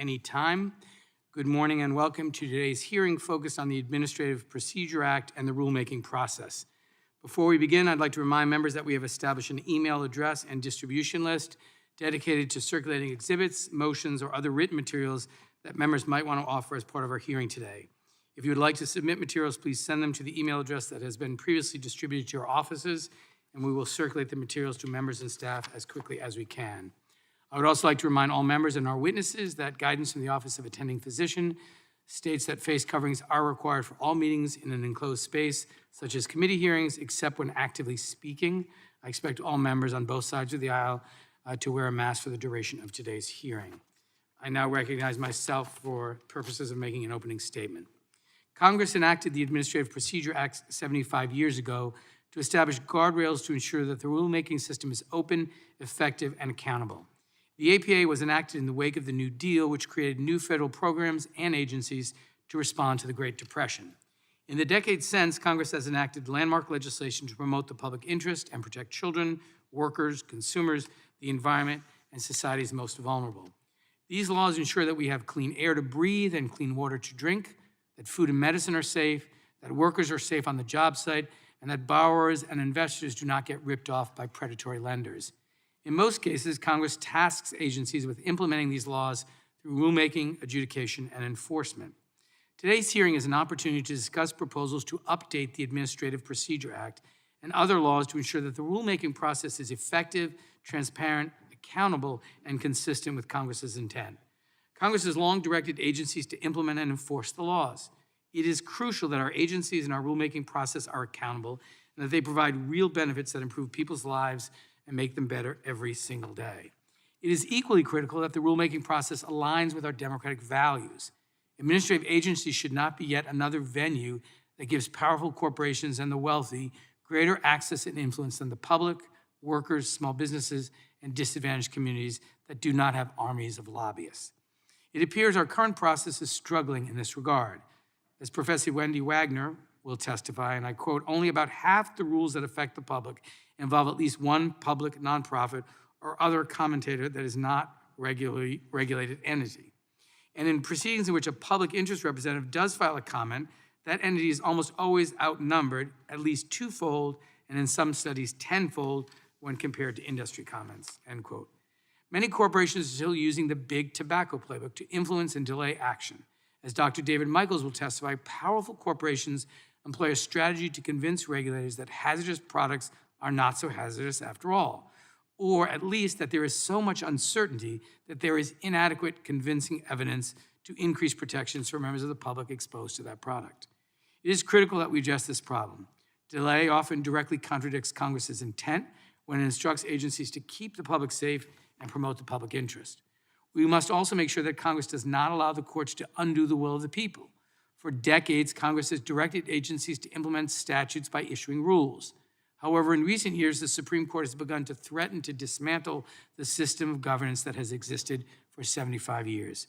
Anytime. Good morning and welcome to today's hearing focused on the Administrative Procedure Act and the rulemaking process. Before we begin, I'd like to remind members that we have established an email address and distribution list dedicated to circulating exhibits, motions, or other written materials that members might want to offer as part of our hearing today. If you would like to submit materials, please send them to the email address that has been previously distributed to your offices, and we will circulate the materials to members and staff as quickly as we can. I would also like to remind all members and our witnesses that guidance from the Office of Attending Physician states that face coverings are required for all meetings in an enclosed space, such as committee hearings, except when actively speaking. I expect all members on both sides of the aisle to wear a mask for the duration of today's hearing. I now recognize myself for purposes of making an opening statement. Congress enacted the Administrative Procedure Act 75 years ago to establish guardrails to ensure that the rulemaking system is open, effective, and accountable. The APA was enacted in the wake of the New Deal, which created new federal programs and agencies to respond to the Great Depression. In the decades since, Congress has enacted landmark legislation to promote the public interest and protect children, workers, consumers, the environment, and society's most vulnerable. These laws ensure that we have clean air to breathe and clean water to drink, that food and medicine are safe, that workers are safe on the job site, and that borrowers and investors do not get ripped off by predatory lenders. In most cases, Congress tasks agencies with implementing these laws through rulemaking, adjudication, and enforcement. Today's hearing is an opportunity to discuss proposals to update the Administrative Procedure Act and other laws to ensure that the rulemaking process is effective, transparent, accountable, and consistent with Congress's intent. Congress has long directed agencies to implement and enforce the laws. It is crucial that our agencies and our rulemaking process are accountable and that they provide real benefits that improve people's lives and make them better every single day. It is equally critical that the rulemaking process aligns with our democratic values. Administrative agencies should not be yet another venue that gives powerful corporations and the wealthy greater access and influence than the public, workers, small businesses, and disadvantaged communities that do not have armies of lobbyists. It appears our current process is struggling in this regard. As Professor Wendy Wagner will testify, and I quote, "Only about half the rules that affect the public involve at least one public, nonprofit, or other commentator that is not regularly regulated entity. And in proceedings in which a public interest representative does file a comment, that entity is almost always outnumbered at least twofold, and in some studies tenfold when compared to industry comments," end quote. Many corporations are still using the big tobacco playbook to influence and delay action. As Dr. David Michaels will testify, powerful corporations employ a strategy to convince regulators that hazardous products are not so hazardous after all, or at least that there is so much uncertainty that there is inadequate convincing evidence to increase protections for members of the public exposed to that product. It is critical that we address this problem. Delay often directly contradicts Congress's intent when it instructs agencies to keep the public safe and promote the public interest. We must also make sure that Congress does not allow the courts to undo the will of the people. For decades, Congress has directed agencies to implement statutes by issuing rules. However, in recent years, the Supreme Court has begun to threaten to dismantle the system of governance that has existed for 75 years.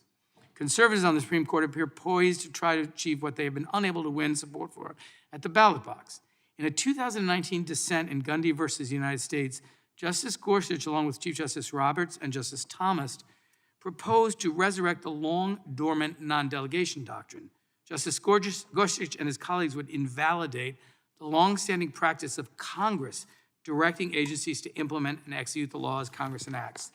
Conservatives on the Supreme Court appear poised to try to achieve what they have been unable to win support for at the ballot box. In a 2019 dissent in Gundy versus United States, Justice Gorsuch, along with Chief Justice Roberts and Justice Thomas, proposed to resurrect the long-dormant non-delegation doctrine. Justice Gorsuch and his colleagues would invalidate the long-standing practice of Congress directing agencies to implement and execute the laws Congress enacts.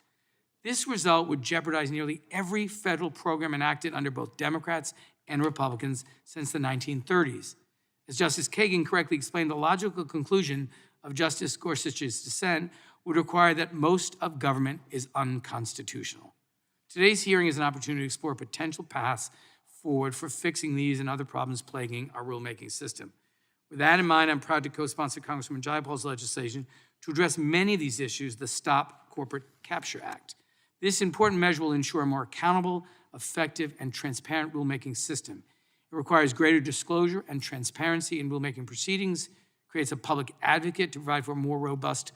This result would jeopardize nearly every federal program enacted under both Democrats and Republicans since the 1930s. As Justice Kagan correctly explained, the logical conclusion of Justice Gorsuch's dissent would require that most of government is unconstitutional. Today's hearing is an opportunity to explore potential paths forward for fixing these and other problems plaguing our rulemaking system. With that in mind, I'm proud to co-sponsor Congresswoman Jayapal's legislation to address many of these issues, the Stop Corporate Capture Act. This important measure will ensure a more accountable, effective, and transparent rulemaking system. It requires greater disclosure and transparency in rulemaking proceedings, creates a public advocate to provide for more robust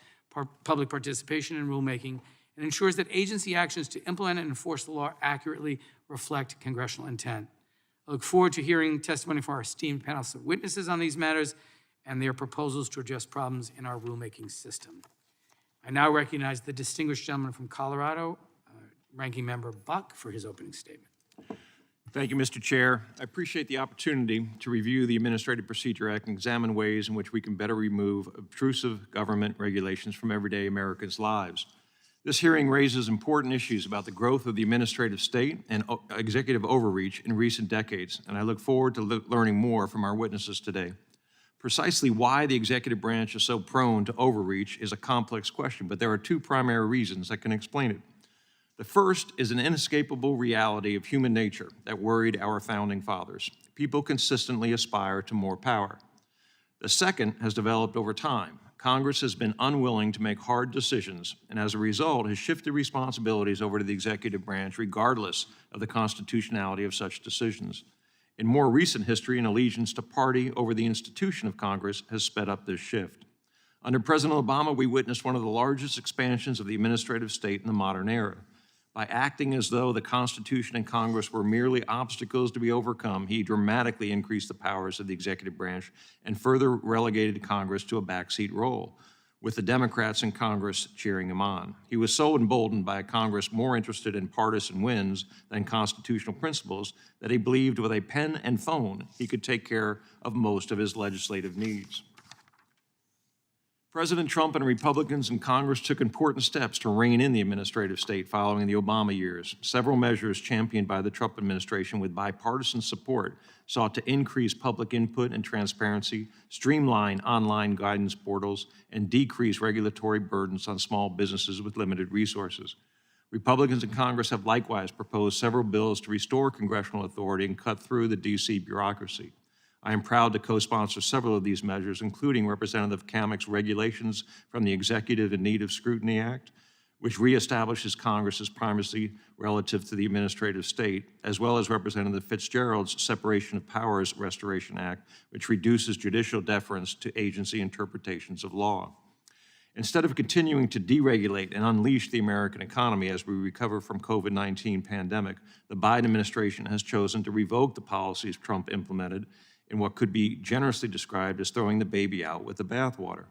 public participation in rulemaking, and ensures that agency actions to implement and enforce the law accurately reflect congressional intent. I look forward to hearing testimony from our esteemed panelists of witnesses on these matters and their proposals to address problems in our rulemaking system. I now recognize the distinguished gentleman from Colorado, Ranking Member Buck, for his opening statement. Thank you, Mr. Chair. I appreciate the opportunity to review the Administrative Procedure Act and examine ways in which we can better remove obtrusive government regulations from everyday Americans' lives. This hearing raises important issues about the growth of the administrative state and executive overreach in recent decades, and I look forward to learning more from our witnesses today. Precisely why the executive branch is so prone to overreach is a complex question, but there are two primary reasons that can explain it. The first is an inescapable reality of human nature that worried our founding fathers. People consistently aspire to more power. The second has developed over time. Congress has been unwilling to make hard decisions, and as a result has shifted responsibilities over to the executive branch regardless of the constitutionality of such decisions. In more recent history, an allegiance to party over the institution of Congress has sped up this shift. Under President Obama, we witnessed one of the largest expansions of the administrative state in the modern era. By acting as though the Constitution and Congress were merely obstacles to be overcome, he dramatically increased the powers of the executive branch and further relegated Congress to a backseat role, with the Democrats in Congress cheering him on. He was so emboldened by a Congress more interested in partisan wins than constitutional principles that he believed with a pen and phone he could take care of most of his legislative needs. President Trump and Republicans in Congress took important steps to rein in the administrative state following the Obama years. Several measures championed by the Trump administration with bipartisan support sought to increase public input and transparency, streamline online guidance portals, and decrease regulatory burdens on small businesses with limited resources. Republicans in Congress have likewise proposed several bills to restore congressional authority and cut through the D.C. bureaucracy. I am proud to co-sponsor several of these measures, including Representative Kamek's regulations from the Executive in Need of Scrutiny Act, which reestablishes Congress's primacy relative to the administrative state, as well as Representative Fitzgerald's Separation of Powers Restoration Act, which reduces judicial deference to agency interpretations of law. Instead of continuing to deregulate and unleash the American economy as we recover from COVID-19 pandemic, the Biden administration has chosen to revoke the policies Trump implemented in what could be generously described as throwing the baby out with the bathwater.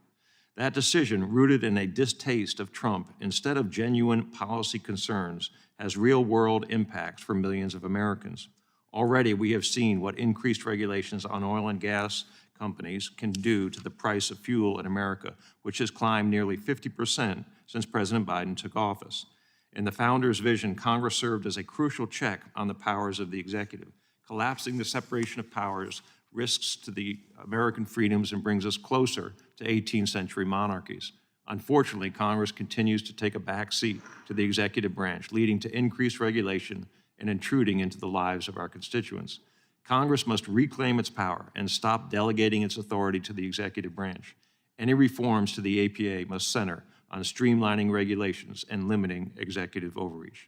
That decision, rooted in a distaste of Trump instead of genuine policy concerns, has real-world impacts for millions of Americans. Already, we have seen what increased regulations on oil and gas companies can do to the price of fuel in America, which has climbed nearly 50% since President Biden took office. In the founder's vision, Congress served as a crucial check on the powers of the executive. Collapsing the separation of powers risks to the American freedoms and brings us closer to 18th century monarchies. Unfortunately, Congress continues to take a back seat to the executive branch, leading to increased regulation and intruding into the lives of our constituents. Congress must reclaim its power and stop delegating its authority to the executive branch. Any reforms to the APA must center on streamlining regulations and limiting executive overreach.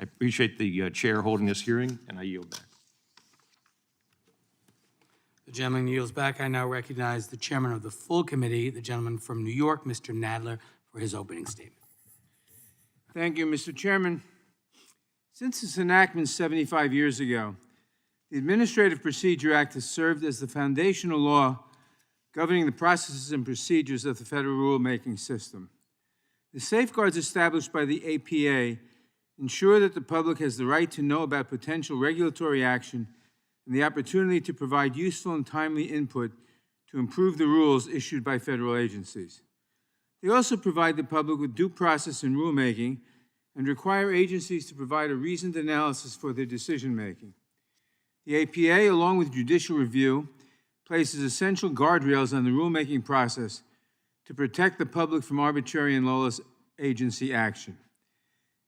I appreciate the chair holding this hearing, and I yield back. The gentleman yields back. I now recognize the chairman of the full committee, the gentleman from New York, Mr. Nadler, for his opening statement. Thank you, Mr. Chairman. Since its enactment 75 years ago, the Administrative Procedure Act has served as the foundational law governing the processes and procedures of the federal rulemaking system. The safeguards established by the APA ensure that the public has the right to know about potential regulatory action and the opportunity to provide useful and timely input to improve the rules issued by federal agencies. They also provide the public with due process in rulemaking and require agencies to provide a reasoned analysis for their decision-making. The APA, along with judicial review, places essential guardrails on the rulemaking process to protect the public from arbitrary and lawless agency action.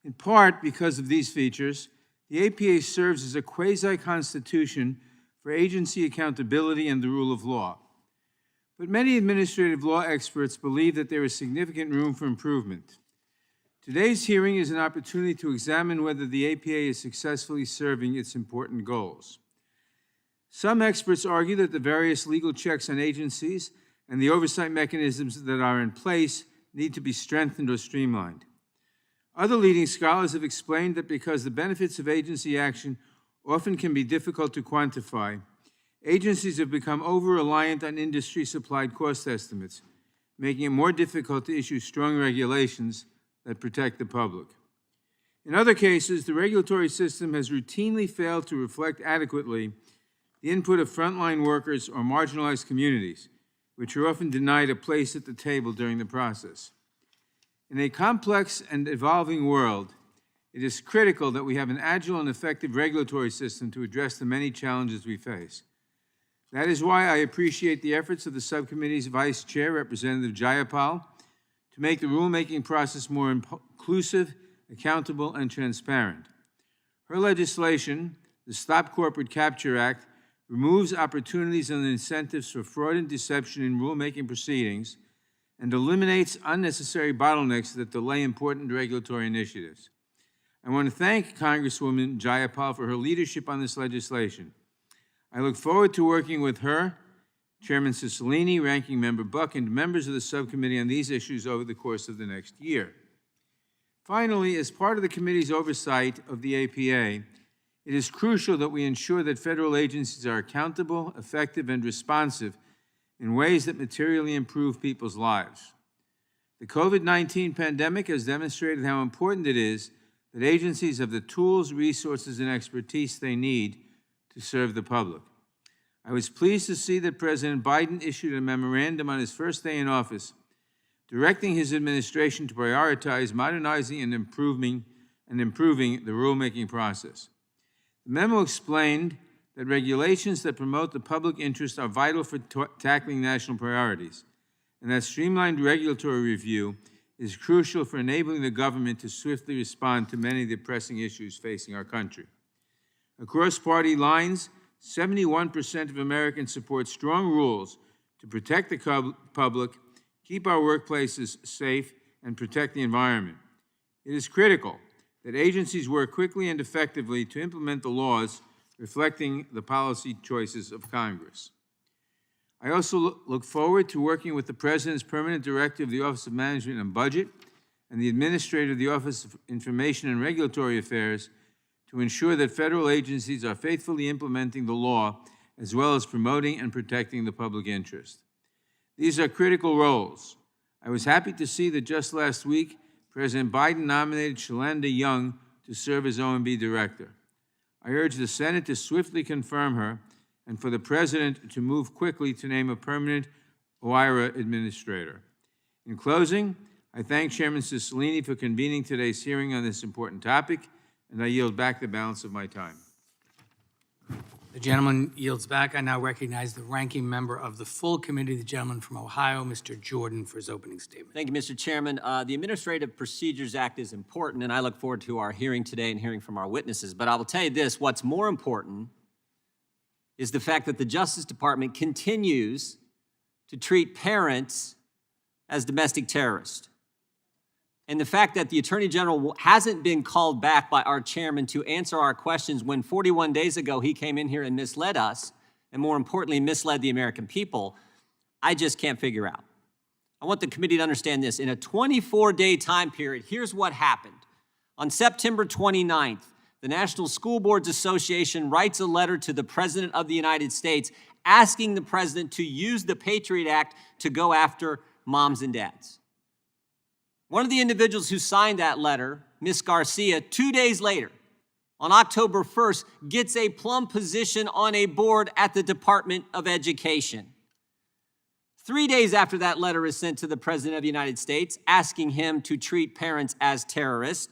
In part because of these features, the APA serves as a quasi-constitution for agency accountability and the rule of law. But many administrative law experts believe that there is significant room for improvement. Today's hearing is an opportunity to examine whether the APA is successfully serving its important goals. Some experts argue that the various legal checks on agencies and the oversight mechanisms that are in place need to be strengthened or streamlined. Other leading scholars have explained that because the benefits of agency action often can be difficult to quantify, agencies have become over-reliant on industry-supplied cost estimates, making it more difficult to issue strong regulations that protect the public. In other cases, the regulatory system has routinely failed to reflect adequately the input of frontline workers or marginalized communities, which are often denied a place at the table during the process. In a complex and evolving world, it is critical that we have an agile and effective regulatory system to address the many challenges we face. That is why I appreciate the efforts of the subcommittee's Vice Chair, Representative Jayapal, to make the rulemaking process more inclusive, accountable, and transparent. Her legislation, the Stop Corporate Capture Act, removes opportunities and incentives for fraud and deception in rulemaking proceedings and eliminates unnecessary bottlenecks that delay important regulatory initiatives. I want to thank Congresswoman Jayapal for her leadership on this legislation. I look forward to working with her, Chairman Cicilline, Ranking Member Buck, and members of the subcommittee on these issues over the course of the next year. Finally, as part of the committee's oversight of the APA, it is crucial that we ensure that federal agencies are accountable, effective, and responsive in ways that materially improve people's lives. The COVID-19 pandemic has demonstrated how important it is that agencies have the tools, resources, and expertise they need to serve the public. I was pleased to see that President Biden issued a memorandum on his first day in office, directing his administration to prioritize modernizing and improving the rulemaking process. The memo explained that regulations that promote the public interest are vital for tackling national priorities, and that streamlined regulatory review is crucial for enabling the government to swiftly respond to many of the pressing issues facing our country. Across party lines, 71% of Americans support strong rules to protect the public, keep our workplaces safe, and protect the environment. It is critical that agencies work quickly and effectively to implement the laws reflecting the policy choices of Congress. I also look forward to working with the President's Permanent Director of the Office of Management and Budget and the Administrator of the Office of Information and Regulatory Affairs to ensure that federal agencies are faithfully implementing the law as well as promoting and protecting the public interest. These are critical roles. I was happy to see that just last week, President Biden nominated Shalanda Young to serve as OMB Director. I urge the Senate to swiftly confirm her and for the President to move quickly to name a permanent OIRA administrator. In closing, I thank Chairman Cicilline for convening today's hearing on this important topic, and I yield back the balance of my time. The gentleman yields back. I now recognize the ranking member of the full committee, the gentleman from Ohio, Mr. Jordan, for his opening statement. Thank you, Mr. Chairman. The Administrative Procedures Act is important, and I look forward to our hearing today and hearing from our witnesses. But I will tell you this, what's more important is the fact that the Justice Department continues to treat parents as domestic terrorists. And the fact that the Attorney General hasn't been called back by our chairman to answer our questions when 41 days ago he came in here and misled us, and more importantly, misled the American people, I just can't figure out. I want the committee to understand this. In a 24-day time period, here's what happened. On September 29th, the National School Boards Association writes a letter to the President of the United States asking the President to use the Patriot Act to go after moms and dads. One of the individuals who signed that letter, Ms. Garcia, 2 days later, on October 1st, gets a plum position on a board at the Department of Education. 3 days after that letter is sent to the President of the United States, asking him to treat parents as terrorists,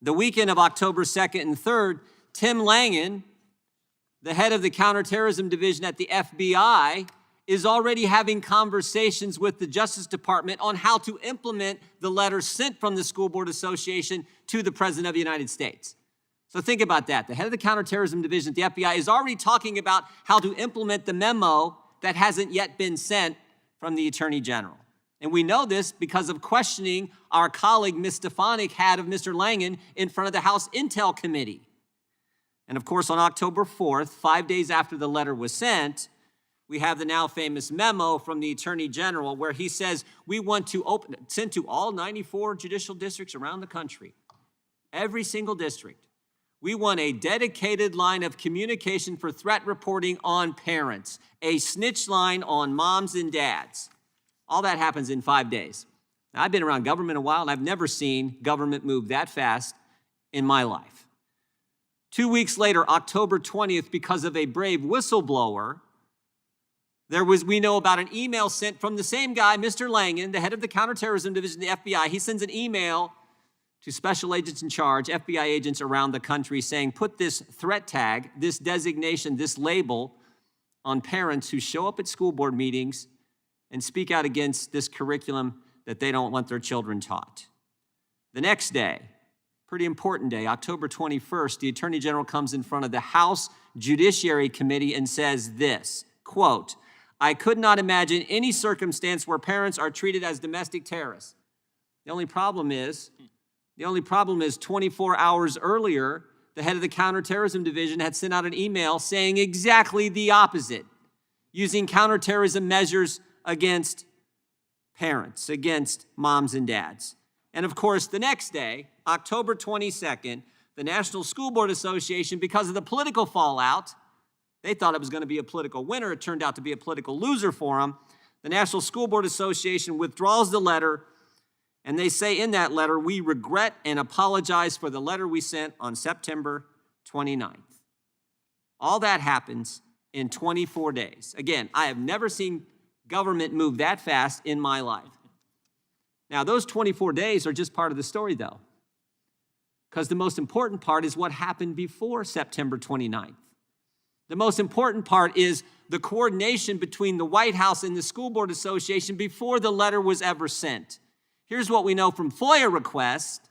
the weekend of October 2nd and 3rd, Tim Langen, the head of the Counterterrorism Division at the FBI, is already having conversations with the Justice Department on how to implement the letter sent from the School Board Association to the President of the United States. So think about that. The head of the Counterterrorism Division at the FBI is already talking about how to implement the memo that hasn't yet been sent from the Attorney General. And we know this because of questioning our colleague, Ms. Stefanik, had of Mr. Langen in front of the House Intel Committee. And of course, on October 4th, 5 days after the letter was sent, we have the now famous memo from the Attorney General where he says we want to send to all 94 judicial districts around the country, every single district. We want a dedicated line of communication for threat reporting on parents, a snitch line on moms and dads. All that happens in 5 days. Now, I've been around government a while, and I've never seen government move that fast in my life. 2 weeks later, October 20th, because of a brave whistleblower, we know about an email sent from the same guy, Mr. Langan, the head of the Counterterrorism Division of the FBI. He sends an email to special agents in charge, FBI agents around the country, saying, put this threat tag, this designation, this label on parents who show up at school board meetings and speak out against this curriculum that they don't want their children taught. The next day, pretty important day, October 21st, the Attorney General comes in front of the House Judiciary Committee and says this, quote, I could not imagine any circumstance where parents are treated as domestic terrorists. The only problem is 24 hours earlier, the head of the Counterterrorism Division had sent out an email saying exactly the opposite, using counterterrorism measures against parents, against moms and dads. And of course, the next day, October 22nd, the National School Board Association, because of the political fallout, they thought it was going to be a political winner. It turned out to be a political loser for them. The National School Board Association withdraws the letter, and they say in that letter, we regret and apologize for the letter we sent on September 29th. All that happens in 24 days. Again, I have never seen government move that fast in my life. Now, those 24 days are just part of the story, though, because the most important part is what happened before September 29th. The most important part is the coordination between the White House and the School Board Association before the letter was ever sent. Here's what we know from FOIA requests,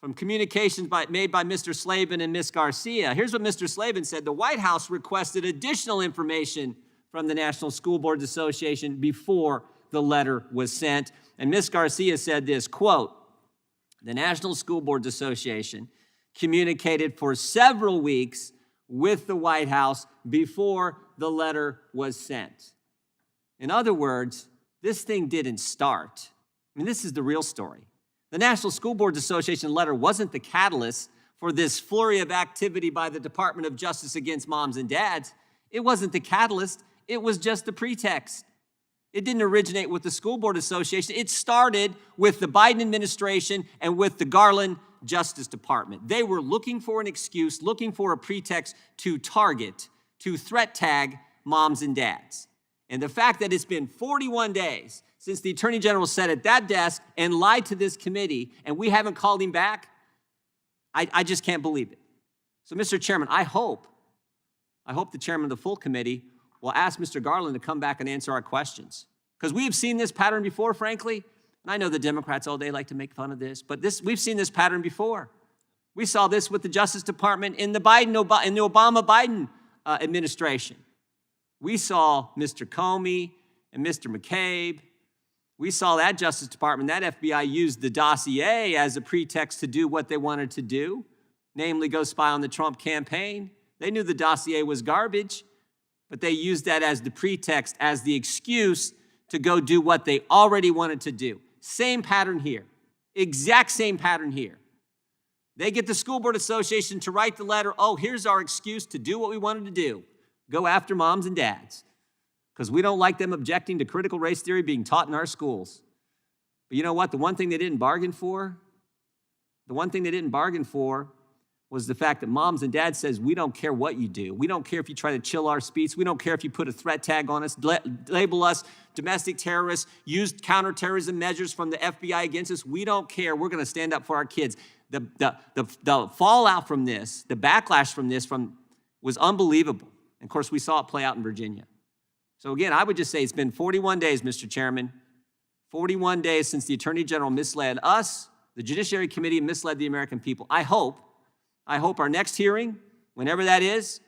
from communications made by Mr. Slavin and Ms. Garcia. Here's what Mr. Slavin said. The White House requested additional information from the National School Boards Association before the letter was sent. And Ms. Garcia said this, quote, the National School Boards Association communicated for several weeks with the White House before the letter was sent. In other words, this thing didn't start. I mean, this is the real story. The National School Boards Association letter wasn't the catalyst for this flurry of activity by the Department of Justice against moms and dads. It wasn't the catalyst. It was just the pretext. It didn't originate with the School Board Association. It started with the Biden administration and with the Garland Justice Department. They were looking for an excuse, looking for a pretext to target, to threat tag moms and dads. And the fact that it's been 41 days since the Attorney General sat at that desk and lied to this committee, and we haven't called him back, I just can't believe it. So, Mr. Chairman, I hope the chairman of the full committee will ask Mr. Garland to come back and answer our questions. Because we have seen this pattern before, frankly. And I know the Democrats all day like to make fun of this, but we've seen this pattern before. We saw this with the Justice Department in the Obama-Biden administration. We saw Mr. Comey and Mr. McCabe. We saw that Justice Department, that FBI used the dossier as a pretext to do what they wanted to do, namely go spy on the Trump campaign. They knew the dossier was garbage, but they used that as the pretext, as the excuse to go do what they already wanted to do. Same pattern here. Exact same pattern here. They get the School Board Association to write the letter, oh, here's our excuse to do what we wanted to do. Go after moms and dads. Because we don't like them objecting to critical race theory being taught in our schools. But you know what? The one thing they didn't bargain for was the fact that moms and dads says, we don't care what you do. We don't care if you try to chill our speech. We don't care if you put a threat tag on us, label us domestic terrorists, use counterterrorism measures from the FBI against us. We don't care. We're going to stand up for our kids. The fallout from this, the backlash from this was unbelievable. And of course, we saw it play out in Virginia. So again, I would just say it's been 41 days, Mr. Chairman, 41 days since the Attorney General misled us, the Judiciary Committee misled the American people. I hope our next hearing, whenever that is,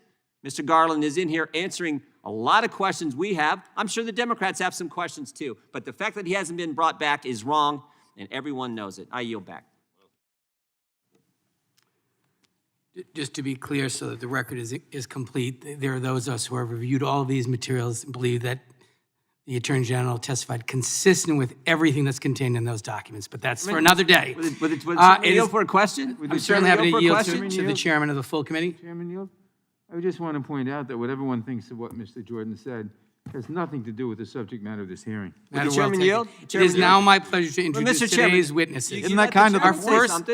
Mr. Garland is in here answering a lot of questions we have. I'm sure the Democrats have some questions too, but the fact that he hasn't been brought back is wrong, and everyone knows it. I yield back. Just to be clear, so that the record is complete, there are those of us who have reviewed all of these materials and believe that the Attorney General testified consistent with everything that's contained in those documents, but that's for another day. Would it yield for a question? I'm certainly happy to yield to the chairman of the full committee. Chairman yield? I just want to point out that what everyone thinks of what Mr. Jordan said has nothing to do with the subject matter of this hearing. Matter the chairman well yield? taken. It is now my pleasure to introduce Mr. Chairman, today's witnesses. Isn't that kind of our first?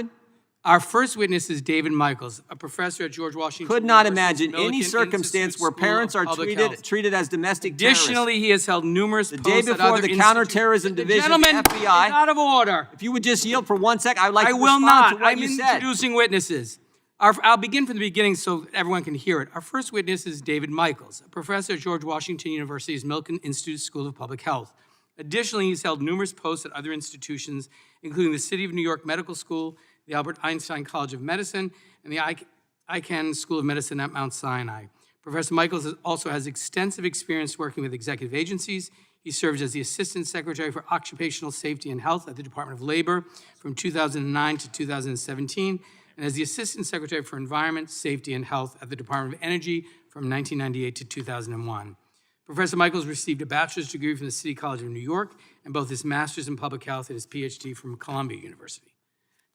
Our first witness is David Michaels, a professor at George Washington Could not University's imagine any Millikan circumstance Institute where School parents of are Public Health. treated as domestic terrorists. Additionally, he has held numerous The posts day at before other the institutes. Counterterrorism Division of the Gentlemen, FBI. it's out of order. If you would just yield for 1 second, I would like I to will respond not. to what I'm you said. introducing witnesses. I'll begin from the beginning so everyone can hear it. Our first witness is David Michaels, a professor at George Washington University's Millikan Institute School of Public Health. Additionally, he's held numerous posts at other institutions, including the City of New York Medical School, the Albert Einstein College of Medicine, and the Icahn School of Medicine at Mount Sinai. Professor Michaels also has extensive experience working with executive agencies. He served as the Assistant Secretary for Occupational Safety and Health at the Department of Labor from 2009 to 2017, and as the Assistant Secretary for Environment, Safety, and Health at the Department of Energy from 1998 to 2001. Professor Michaels received a bachelor's degree from the City College of New York and both his master's in public health and his PhD from Columbia University.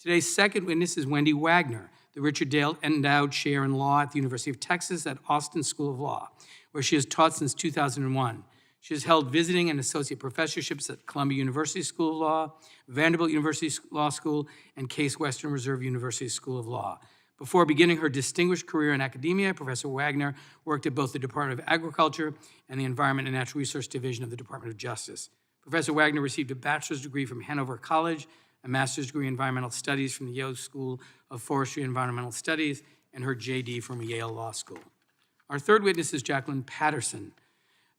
Today's second witness is Wendy Wagner, the Richard Dale Endowed Chair in Law at the University of Texas at Austin School of Law, where she has taught since 2001. She has held visiting and associate professorships at Columbia University School of Law, Vanderbilt University Law School, and Case Western Reserve University School of Law. Before beginning her distinguished career in academia, Professor Wagner worked at both the Department of Agriculture and the Environment and Natural Resource Division of the Department of Justice. Professor Wagner received a bachelor's degree from Hanover College, a master's degree in environmental studies from the Yale School of Forestry and Environmental Studies, and her JD from Yale Law School. Our third witness is Jacqueline Patterson.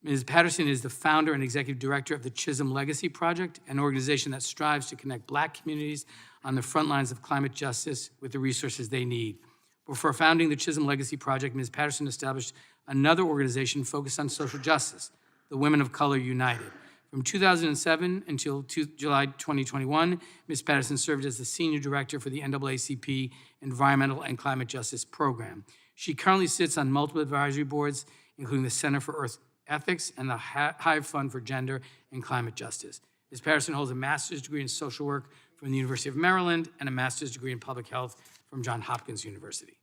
Ms. Patterson is the founder and executive director of the Chisholm Legacy Project, an organization that strives to connect Black communities on the front lines of climate justice with the resources they need. Before founding the Chisholm Legacy Project, Ms. Patterson established another organization focused on social justice, the Women of Color United. From 2007 until July 2021, Ms. Patterson served as the senior director for the NAACP Environmental and Climate Justice Program. She currently sits on multiple advisory boards, including the Center for Earth Ethics and the Hive Fund for Gender and Climate Justice. Ms. Patterson holds a master's degree in social work from the University of Maryland and a master's degree in public health from Johns Hopkins University.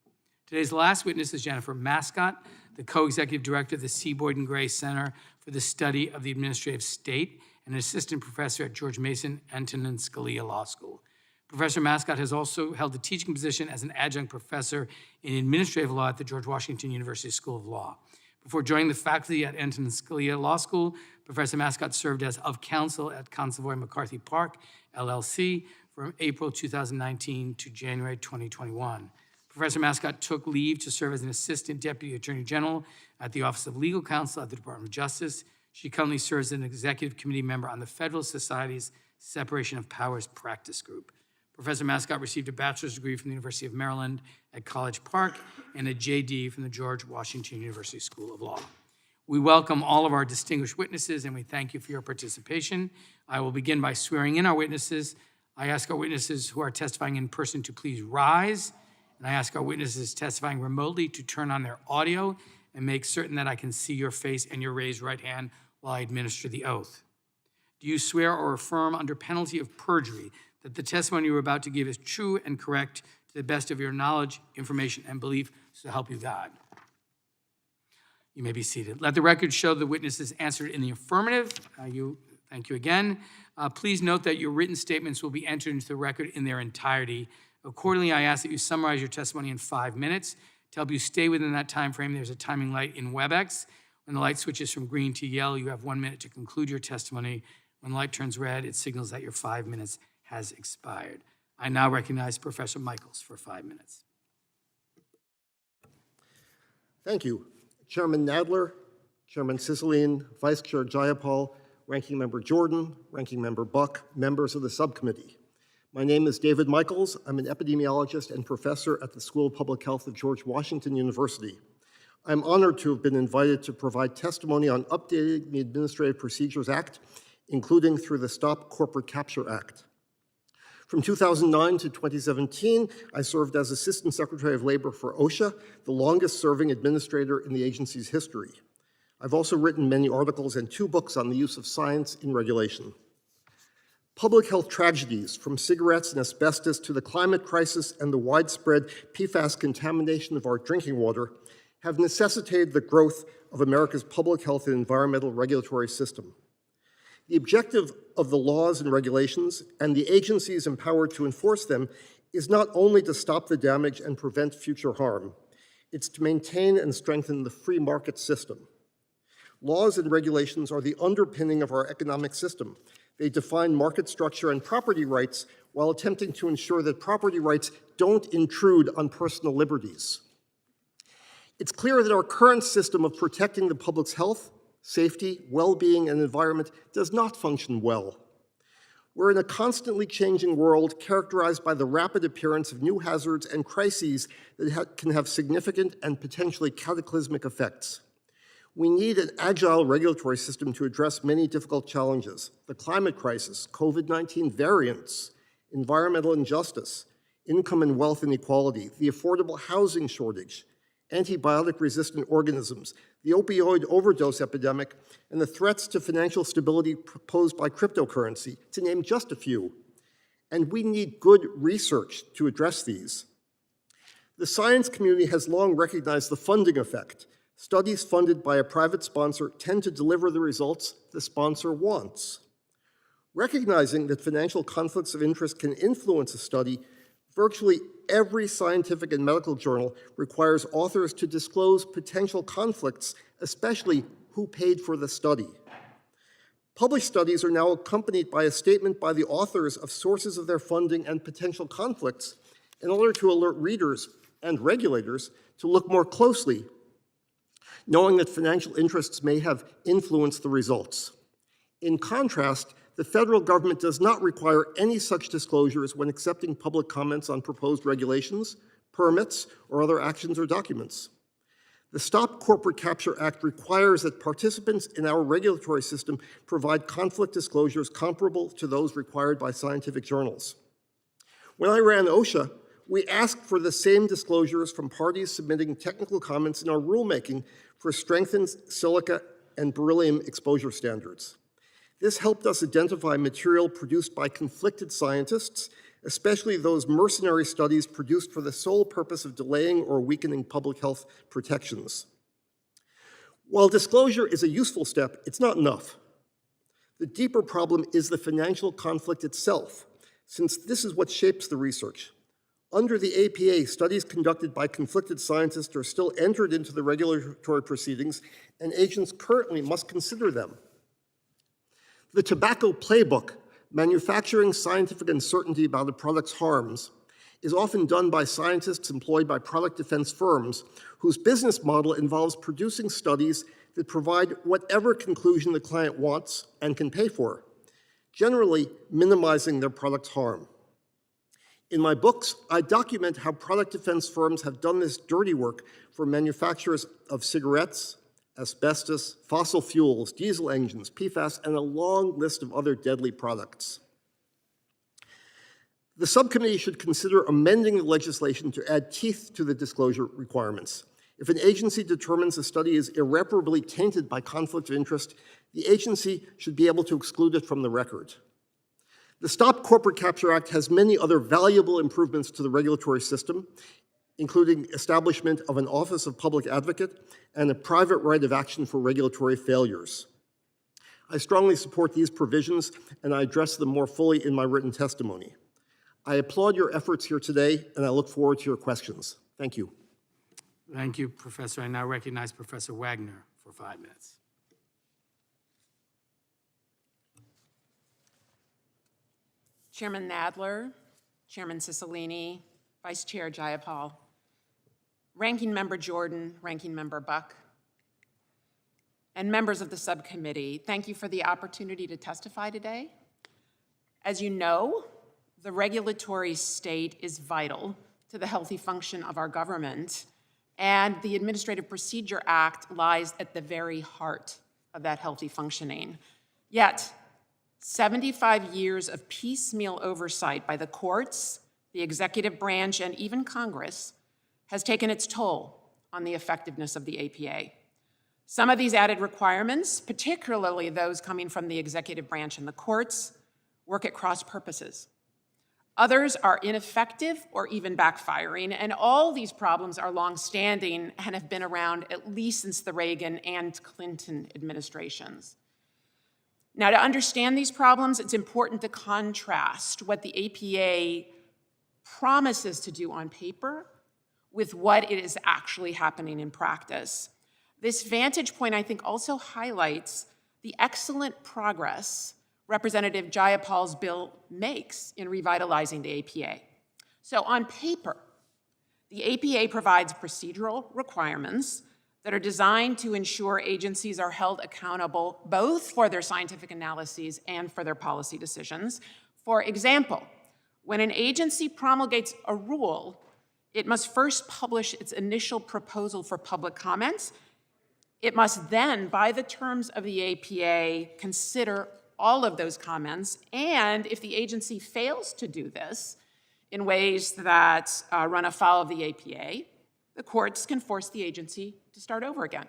Today's last witness is Jennifer Mascott, the co-executive director of the C. Boyden Gray Center for the Study of the Administrative State and an assistant professor at George Mason Antonin Scalia Law School. Professor Mascott has also held a teaching position as an adjunct professor in administrative law at the George Washington University School of Law. Before joining the faculty at Antonin Scalia Law School, Professor Mascott served as of counsel at Consovoy McCarthy Park, LLC, from April 2019 to January 2021. Professor Mascott took leave to serve as an assistant deputy attorney general at the Office of Legal Counsel at the Department of Justice. She currently serves as an executive committee member on the Federalist Society's Separation of Powers Practice Group. Professor Mascott received a bachelor's degree from the University of Maryland at College Park and a JD from the George Washington University School of Law. We welcome all of our distinguished witnesses and we thank you for your participation. I will begin by swearing in our witnesses. I ask our witnesses who are testifying in person to please rise, and I ask our witnesses testifying remotely to turn on their audio and make certain that I can see your face and your raised right hand while I administer the oath. Do you swear or affirm under penalty of perjury that the testimony you are about to give is true and correct to the best of your knowledge, information, and belief, so help you God? You may be seated. Let the record show the witnesses answered in the affirmative. Thank you again. Please note that your written statements will be entered into the record in their entirety. Accordingly, I ask that you summarize your testimony in 5 minutes. To help you stay within that time frame, there's a timing light in WebEx. When the light switches from green to yellow, you have 1 minute to conclude your testimony. When the light turns red, it signals that your 5 minutes has expired. I now recognize Professor Michaels for 5 minutes. Thank you. Chairman Nadler, Chairman Cicilline, Vice Chair Jayapal, Ranking Member Jordan, Ranking Member Buck, members of the subcommittee. My name is David Michaels. I'm an epidemiologist and professor at the School of Public Health of George Washington University. I'm honored to have been invited to provide testimony on updating the Administrative Procedures Act, including through the Stop Corporate Capture Act. From 2009 to 2017, I served as Assistant Secretary of Labor for OSHA, the longest-serving administrator in the agency's history. I've also written many articles and 2 books on the use of science in regulation. Public health tragedies, from cigarettes and asbestos to the climate crisis and the widespread PFAS contamination of our drinking water, have necessitated the growth of America's public health and environmental regulatory system. The objective of the laws and regulations and the agencies empowered to enforce them is not only to stop the damage and prevent future harm, it's to maintain and strengthen the free market system. Laws and regulations are the underpinning of our economic system. They define market structure and property rights while attempting to ensure that property rights don't intrude on personal liberties. It's clear that our current system of protecting the public's health, safety, well-being, and environment does not function well. We're in a constantly changing world characterized by the rapid appearance of new hazards and crises that can have significant and potentially cataclysmic effects. We need an agile regulatory system to address many difficult challenges: the climate crisis, COVID-19 variants, environmental injustice, income and wealth inequality, the affordable housing shortage, antibiotic-resistant organisms, the opioid overdose epidemic, and the threats to financial stability posed by cryptocurrency, to name just a few. And we need good research to address these. The science community has long recognized the funding effect. Studies funded by a private sponsor tend to deliver the results the sponsor wants. Recognizing that financial conflicts of interest can influence a study, virtually every scientific and medical journal requires authors to disclose potential conflicts, especially who paid for the study. Published studies are now accompanied by a statement by the authors of sources of their funding and potential conflicts in order to alert readers and regulators to look more closely, knowing that financial interests may have influenced the results. In contrast, the federal government does not require any such disclosures when accepting public comments on proposed regulations, permits, or other actions or documents. The Stop Corporate Capture Act requires that participants in our regulatory system provide conflict disclosures comparable to those required by scientific journals. When I ran OSHA, we asked for the same disclosures from parties submitting technical comments in our rulemaking for strengthened silica and beryllium exposure standards. This helped us identify material produced by conflicted scientists, especially those mercenary studies produced for the sole purpose of delaying or weakening public health protections. While disclosure is a useful step, it's not enough. The deeper problem is the financial conflict itself, since this is what shapes the research. Under the APA, studies conducted by conflicted scientists are still entered into the regulatory proceedings, and agents currently must consider them. The Tobacco Playbook, Manufacturing Scientific Uncertainty about a Product's Harms, is often done by scientists employed by product defense firms whose business model involves producing studies that provide whatever conclusion the client wants and can pay for, generally minimizing their product's harm. In my books, I document how product defense firms have done this dirty work for manufacturers of cigarettes, asbestos, fossil fuels, diesel engines, PFAS, and a long list of other deadly products. The subcommittee should consider amending the legislation to add teeth to the disclosure requirements. If an agency determines a study is irreparably tainted by conflict of interest, the agency should be able to exclude it from the record. The Stop Corporate Capture Act has many other valuable improvements to the regulatory system, including establishment of an Office of Public Advocate and a private right of action for regulatory failures. I strongly support these provisions, and I address them more fully in my written testimony. I applaud your efforts here today, and I look forward to your questions. Thank you. Thank you, Professor. I now recognize Professor Wagner for 5 minutes. Chairman Nadler, Chairman Cicilline, Vice Chair Jayapal, Ranking Member Jordan, Ranking Member Buck, and members of the subcommittee, thank you for the opportunity to testify today. As you know, the regulatory state is vital to the healthy function of our government, and the Administrative Procedure Act lies at the very heart of that healthy functioning. Yet, 75 years of piecemeal oversight by the courts, the executive branch, and even Congress has taken its toll on the effectiveness of the APA. Some of these added requirements, particularly those coming from the executive branch and the courts, work at cross purposes. Others are ineffective or even backfiring, and all these problems are longstanding and have been around at least since the Reagan and Clinton administrations. Now, to understand these problems, it's important to contrast what the APA promises to do on paper with what it is actually happening in practice. This vantage point, I think, also highlights the excellent progress Representative Jayapal's bill makes in revitalizing the APA. So on paper, the APA provides procedural requirements that are designed to ensure agencies are held accountable both for their scientific analyses and for their policy decisions. For example, when an agency promulgates a rule, it must first publish its initial proposal for public comments. It must then, by the terms of the APA, consider all of those comments, and if the agency fails to do this in ways that run afoul of the APA, the courts can force the agency to start over again.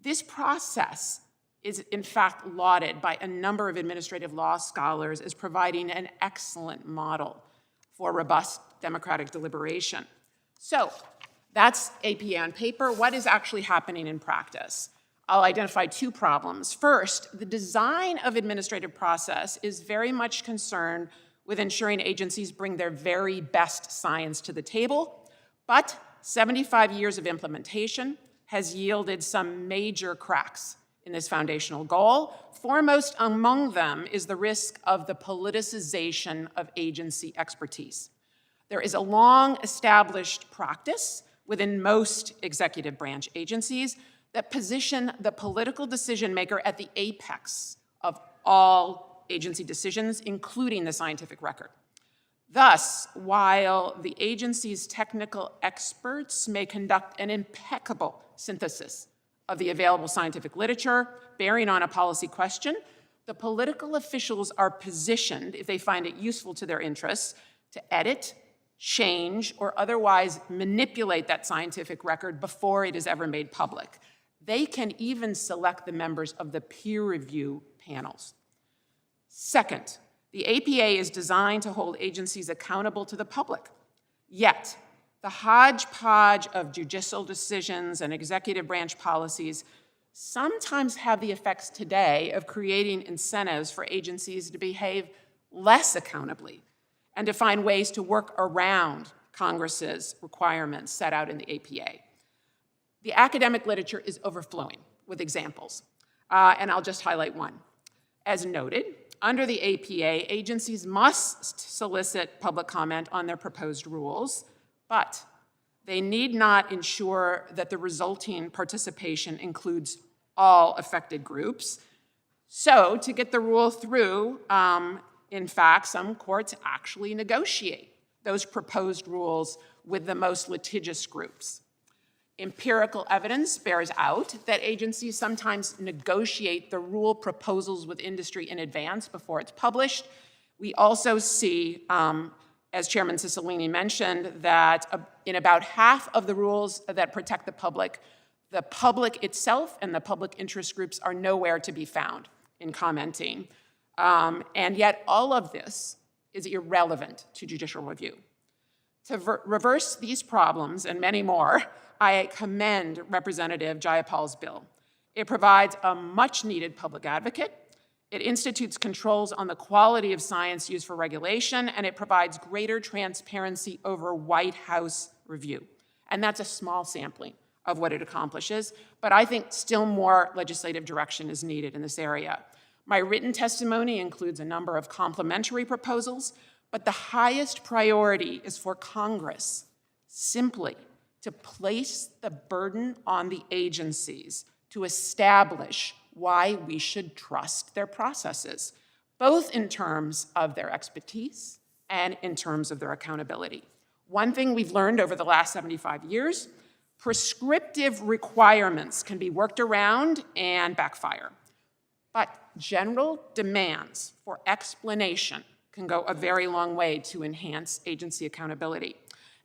This process is in fact lauded by a number of administrative law scholars as providing an excellent model for robust democratic deliberation. So that's APA on paper. What is actually happening in practice? I'll identify two problems. First, the design of administrative process is very much concerned with ensuring agencies bring their very best science to the table, but 75 years of implementation has yielded some major cracks in this foundational goal. Foremost among them is the risk of the politicization of agency expertise. There is a long-established practice within most executive branch agencies that position the political decision maker at the apex of all agency decisions, including the scientific record. Thus, while the agency's technical experts may conduct an impeccable synthesis of the available scientific literature bearing on a policy question, the political officials are positioned, if they find it useful to their interests, to edit, change, or otherwise manipulate that scientific record before it is ever made public. They can even select the members of the peer review panels. Second, the APA is designed to hold agencies accountable to the public. Yet, the hodgepodge of judicial decisions and executive branch policies sometimes have the effects today of creating incentives for agencies to behave less accountably and to find ways to work around Congress's requirements set out in the APA. The academic literature is overflowing with examples, and I'll just highlight one. As noted, under the APA, agencies must solicit public comment on their proposed rules, but they need not ensure that the resulting participation includes all affected groups. So, to get the rule through, in fact, some courts actually negotiate those proposed rules with the most litigious groups. Empirical evidence bears out that agencies sometimes negotiate the rule proposals with industry in advance before it's published. We also see, as Chairman Cicilline mentioned, that in about half of the rules that protect the public itself and the public interest groups are nowhere to be found in commenting. And yet all of this is irrelevant to judicial review. To reverse these problems and many more, I commend Representative Jayapal's bill. It provides a much-needed public advocate. It institutes controls on the quality of science used for regulation, and it provides greater transparency over White House review. And that's a small sampling of what it accomplishes, but I think still more legislative direction is needed in this area. My written testimony includes a number of complementary proposals, but the highest priority is for Congress simply to place the burden on the agencies to establish why we should trust their processes, both in terms of their expertise and in terms of their accountability. One thing we've learned over the last 75 years, prescriptive requirements can be worked around and backfire. But general demands for explanation can go a very long way to enhance agency accountability.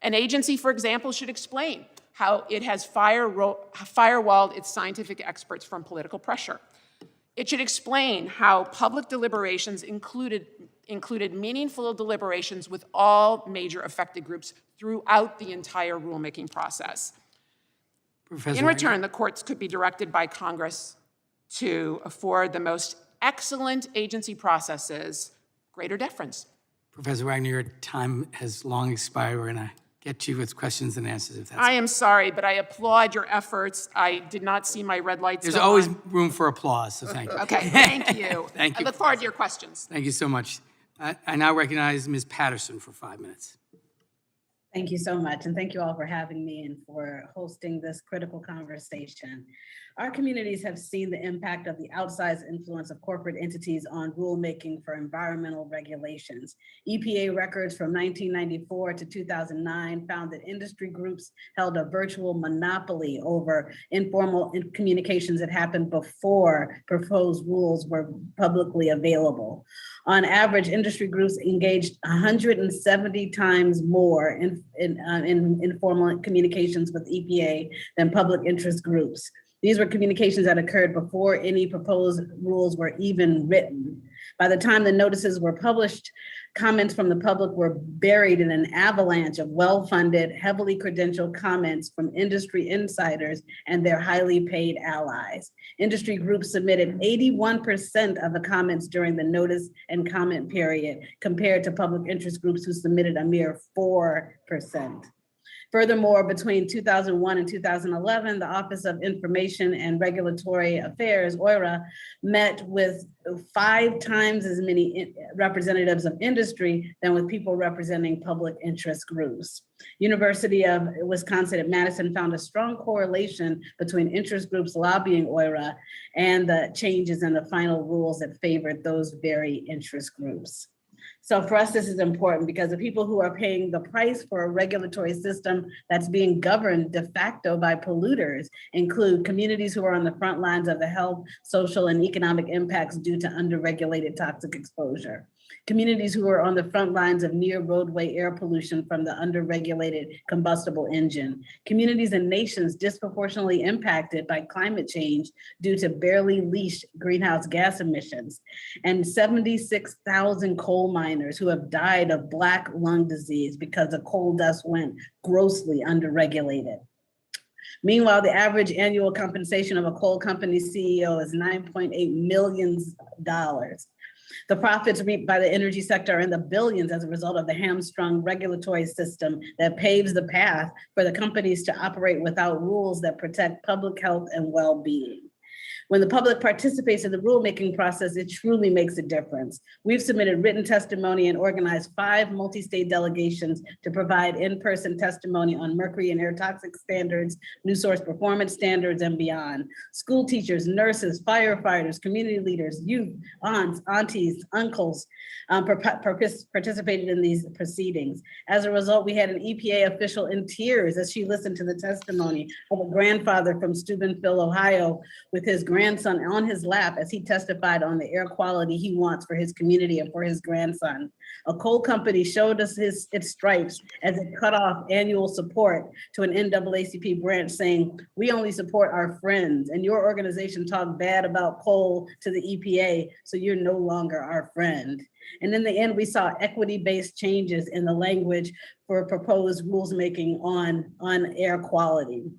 An agency, for example, should explain how it has firewalled its scientific experts from political pressure. It should explain how public deliberations included meaningful deliberations with all major affected groups throughout the entire rulemaking process. In return, the courts could be directed by Congress to afford the most excellent agency processes greater deference Professor Wagner, your time has long expired. We're going to get to you with questions and answers if that's. I am sorry, but I applaud your efforts. I did not see my red lights There's go always on. room for applause, so thank you. Okay, thank you. Thank you, I look forward to your questions. Thank you so much. I now recognize Ms. Patterson for 5 minutes. Thank you so much, and thank you all for having me and for hosting this critical conversation. Our communities have seen the impact of the outsized influence of corporate entities on rulemaking for environmental regulations. EPA records from 1994 to 2009 found that industry groups held a virtual monopoly over informal communications that happened before proposed rules were publicly available. On average, industry groups engaged 170 times more in informal communications with EPA than public interest groups. These were communications that occurred before any proposed rules were even written. By the time the notices were published, comments from the public were buried in an avalanche of well-funded, heavily credentialed comments from industry insiders and their highly paid allies. Industry groups submitted 81% of the comments during the notice and comment period, compared to public interest groups who submitted a mere 4%. Furthermore, between 2001 and 2011, the Office of Information and Regulatory Affairs, OIRA, met with 5 times as many representatives of industry than with people representing public interest groups. University of Wisconsin at Madison found a strong correlation between interest groups lobbying OIRA and the changes in the final rules that favored those very interest groups. So for us, this is important because the people who are paying the price for a regulatory system that's being governed de facto by polluters include communities who are on the front lines of the health, social, and economic impacts due to underregulated toxic exposure. Communities who are on the front lines of near roadway air pollution from the underregulated combustible engine. Communities and nations disproportionately impacted by climate change due to barely leashed greenhouse gas emissions. And 76,000 coal miners who have died of black lung disease because the coal dust went grossly underregulated. Meanwhile, the average annual compensation of a coal company CEO is $9.8 million. The profits reaped by the energy sector are in the billions as a result of the hamstrung regulatory system that paves the path for the companies to operate without rules that protect public health and well-being. When the public participates in the rulemaking process, it truly makes a difference. We've submitted written testimony and organized 5 multi-state delegations to provide in-person testimony on mercury and air toxic standards, new source performance standards, and beyond. School teachers, nurses, firefighters, community leaders, youth, aunts, aunties, uncles participated in these proceedings. As a result, we had an EPA official in tears as she listened to the testimony of a grandfather from Steubenville, Ohio, with his grandson on his lap as he testified on the air quality he wants for his community and for his grandson. A coal company showed us its stripes as it cut off annual support to an NAACP branch saying, "We only support our friends, and your organization talked bad about coal to the EPA, so you're no longer our friend." And in the end, we saw equity-based changes in the language for proposed rules making on air quality.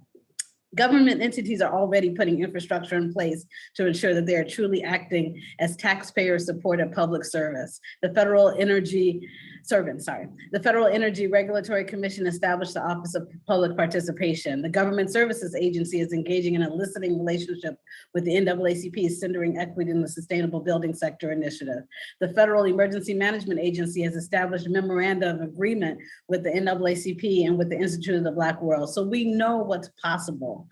Government entities are already putting infrastructure in place to ensure that they are truly acting as taxpayer-supported public service. The Federal Energy Regulatory Commission established the Office of Public Participation. The Government Services Agency is engaging in a listening relationship with the NAACP's Centering Equity in the Sustainable Building Sector initiative. The Federal Emergency Management Agency has established a memoranda of agreement with the NAACP and with the Institute of the Black World. So we know what's possible.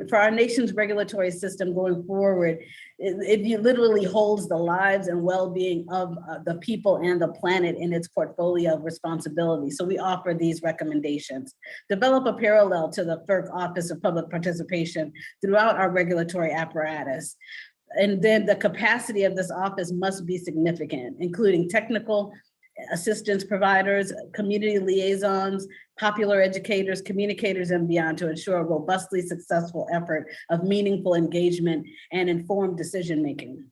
For our nation's regulatory system going forward, it literally holds the lives and well-being of the people and the planet in its portfolio of responsibility. So we offer these recommendations. Develop a parallel to the FERC Office of Public Participation throughout our regulatory apparatus. And then the capacity of this office must be significant, including technical assistance providers, community liaisons, popular educators, communicators, and beyond to ensure a robustly successful effort of meaningful engagement and informed decision-making.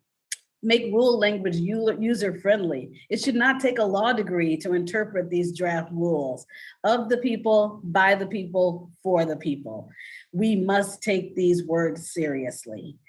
Make rule language user-friendly. It should not take a law degree to interpret these draft rules. Of the people, by the people, for the people. We must take these words seriously.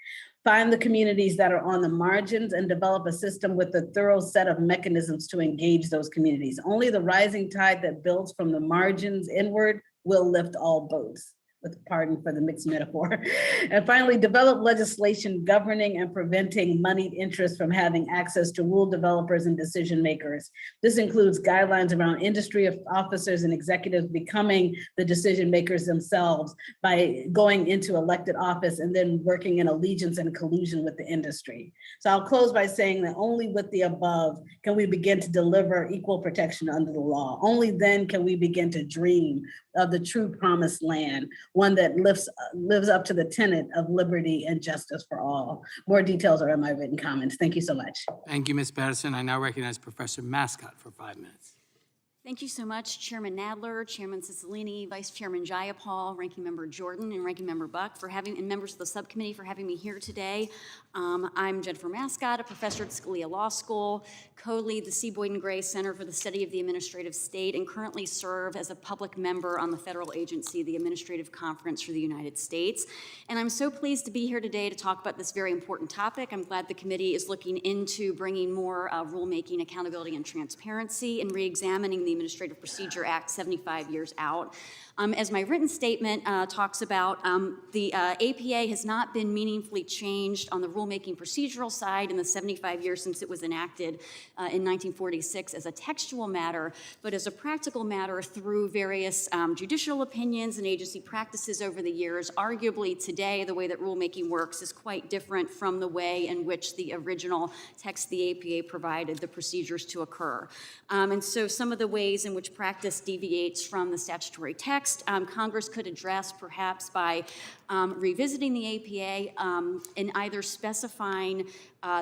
find the communities that are on the margins, and develop a system with a thorough set of mechanisms to engage those communities. Only the rising tide that builds from the margins inward will lift all boats, with pardon for the mixed metaphor. And finally, develop legislation governing and preventing moneyed interests from having access to rule developers and decision makers. This includes guidelines around industry officers and executives becoming the decision makers themselves by going into elected office and then working in allegiance and collusion with the industry. So I'll close by saying that only with the above can we begin to deliver equal protection under the law. Only then can we begin to dream of the true promised land, one that lives up to the tenet of liberty and justice for all. More details are in my written comments. Thank you so much. Thank you, Ms. Patterson. I now recognize Professor Mascott for 5 minutes. Thank you so much, Chairman Nadler, Chairman Cicilline, Vice Chairman Jayapal, Ranking Member Jordan, and Ranking Member Buck and members of the subcommittee for having me here today. I'm Jennifer Mascott, a professor at Scalia Law School, co-lead the C. Boyden Gray Center for the Study of the Administrative State, and currently serve as a public member on the federal agency, the Administrative Conference for the United States. And I'm so pleased to be here today to talk about this very important topic. I'm glad the committee is looking into bringing more rulemaking accountability and transparency and re-examining the Administrative Procedure Act 75 years out. As my written statement talks about, the APA has not been meaningfully changed on the rulemaking procedural side in the 75 years since it was enacted in 1946 as a textual matter, but as a practical matter through various judicial opinions and agency practices over the years. Arguably today, the way that rulemaking works is quite different from the way in which the original text of the APA provided the procedures to occur. And so some of the ways in which practice deviates from the statutory text, Congress could address perhaps by revisiting the APA and either specifying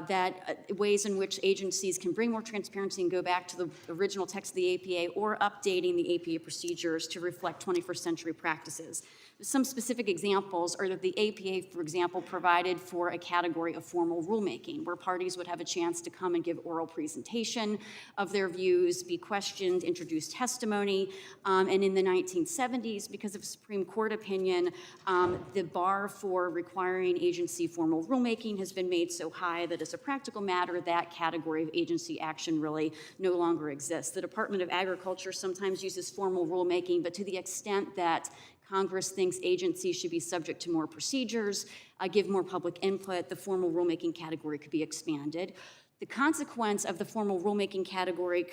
that ways in which agencies can bring more transparency and go back to the original text of the APA, or updating the APA procedures to reflect 21st century practices. Some specific examples are that the APA, for example, provided for a category of formal rulemaking, where parties would have a chance to come and give oral presentation of their views, be questioned, introduce testimony. And in the 1970s, because of a Supreme Court opinion, the bar for requiring agency formal rulemaking has been made so high that as a practical matter, that category of agency action really no longer exists. The Department of Agriculture sometimes uses formal rulemaking, but to the extent that Congress thinks agencies should be subject to more procedures, give more public input, the formal rulemaking category could be expanded. The consequence of the formal rulemaking category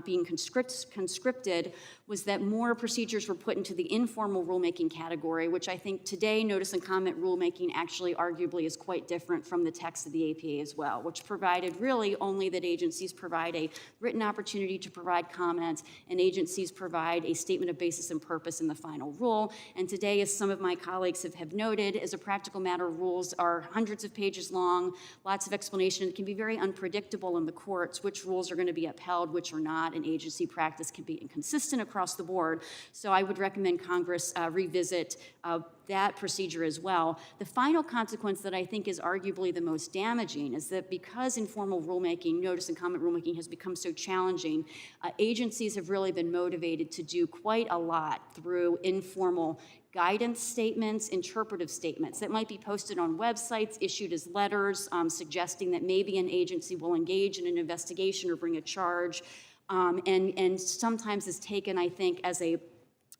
being conscripted was that more procedures were put into the informal rulemaking category, which I think today notice and comment rulemaking actually arguably is quite different from the text of the APA as well, which provided really only that agencies provide a written opportunity to provide comment, and agencies provide a statement of basis and purpose in the final rule. And today, as some of my colleagues have noted, as a practical matter, rules are hundreds of pages long, lots of explanation. It can be very unpredictable in the courts which rules are going to be upheld, which are not, and agency practice can be inconsistent across the board. So I would recommend Congress revisit that procedure as well. The final consequence that I think is arguably the most damaging is that because informal rulemaking, notice and comment rulemaking, has become so challenging, agencies have really been motivated to do quite a lot through informal guidance statements, interpretive statements that might be posted on websites, issued as letters, suggesting that maybe an agency will engage in an investigation or bring a charge, and sometimes is taken, I think, as a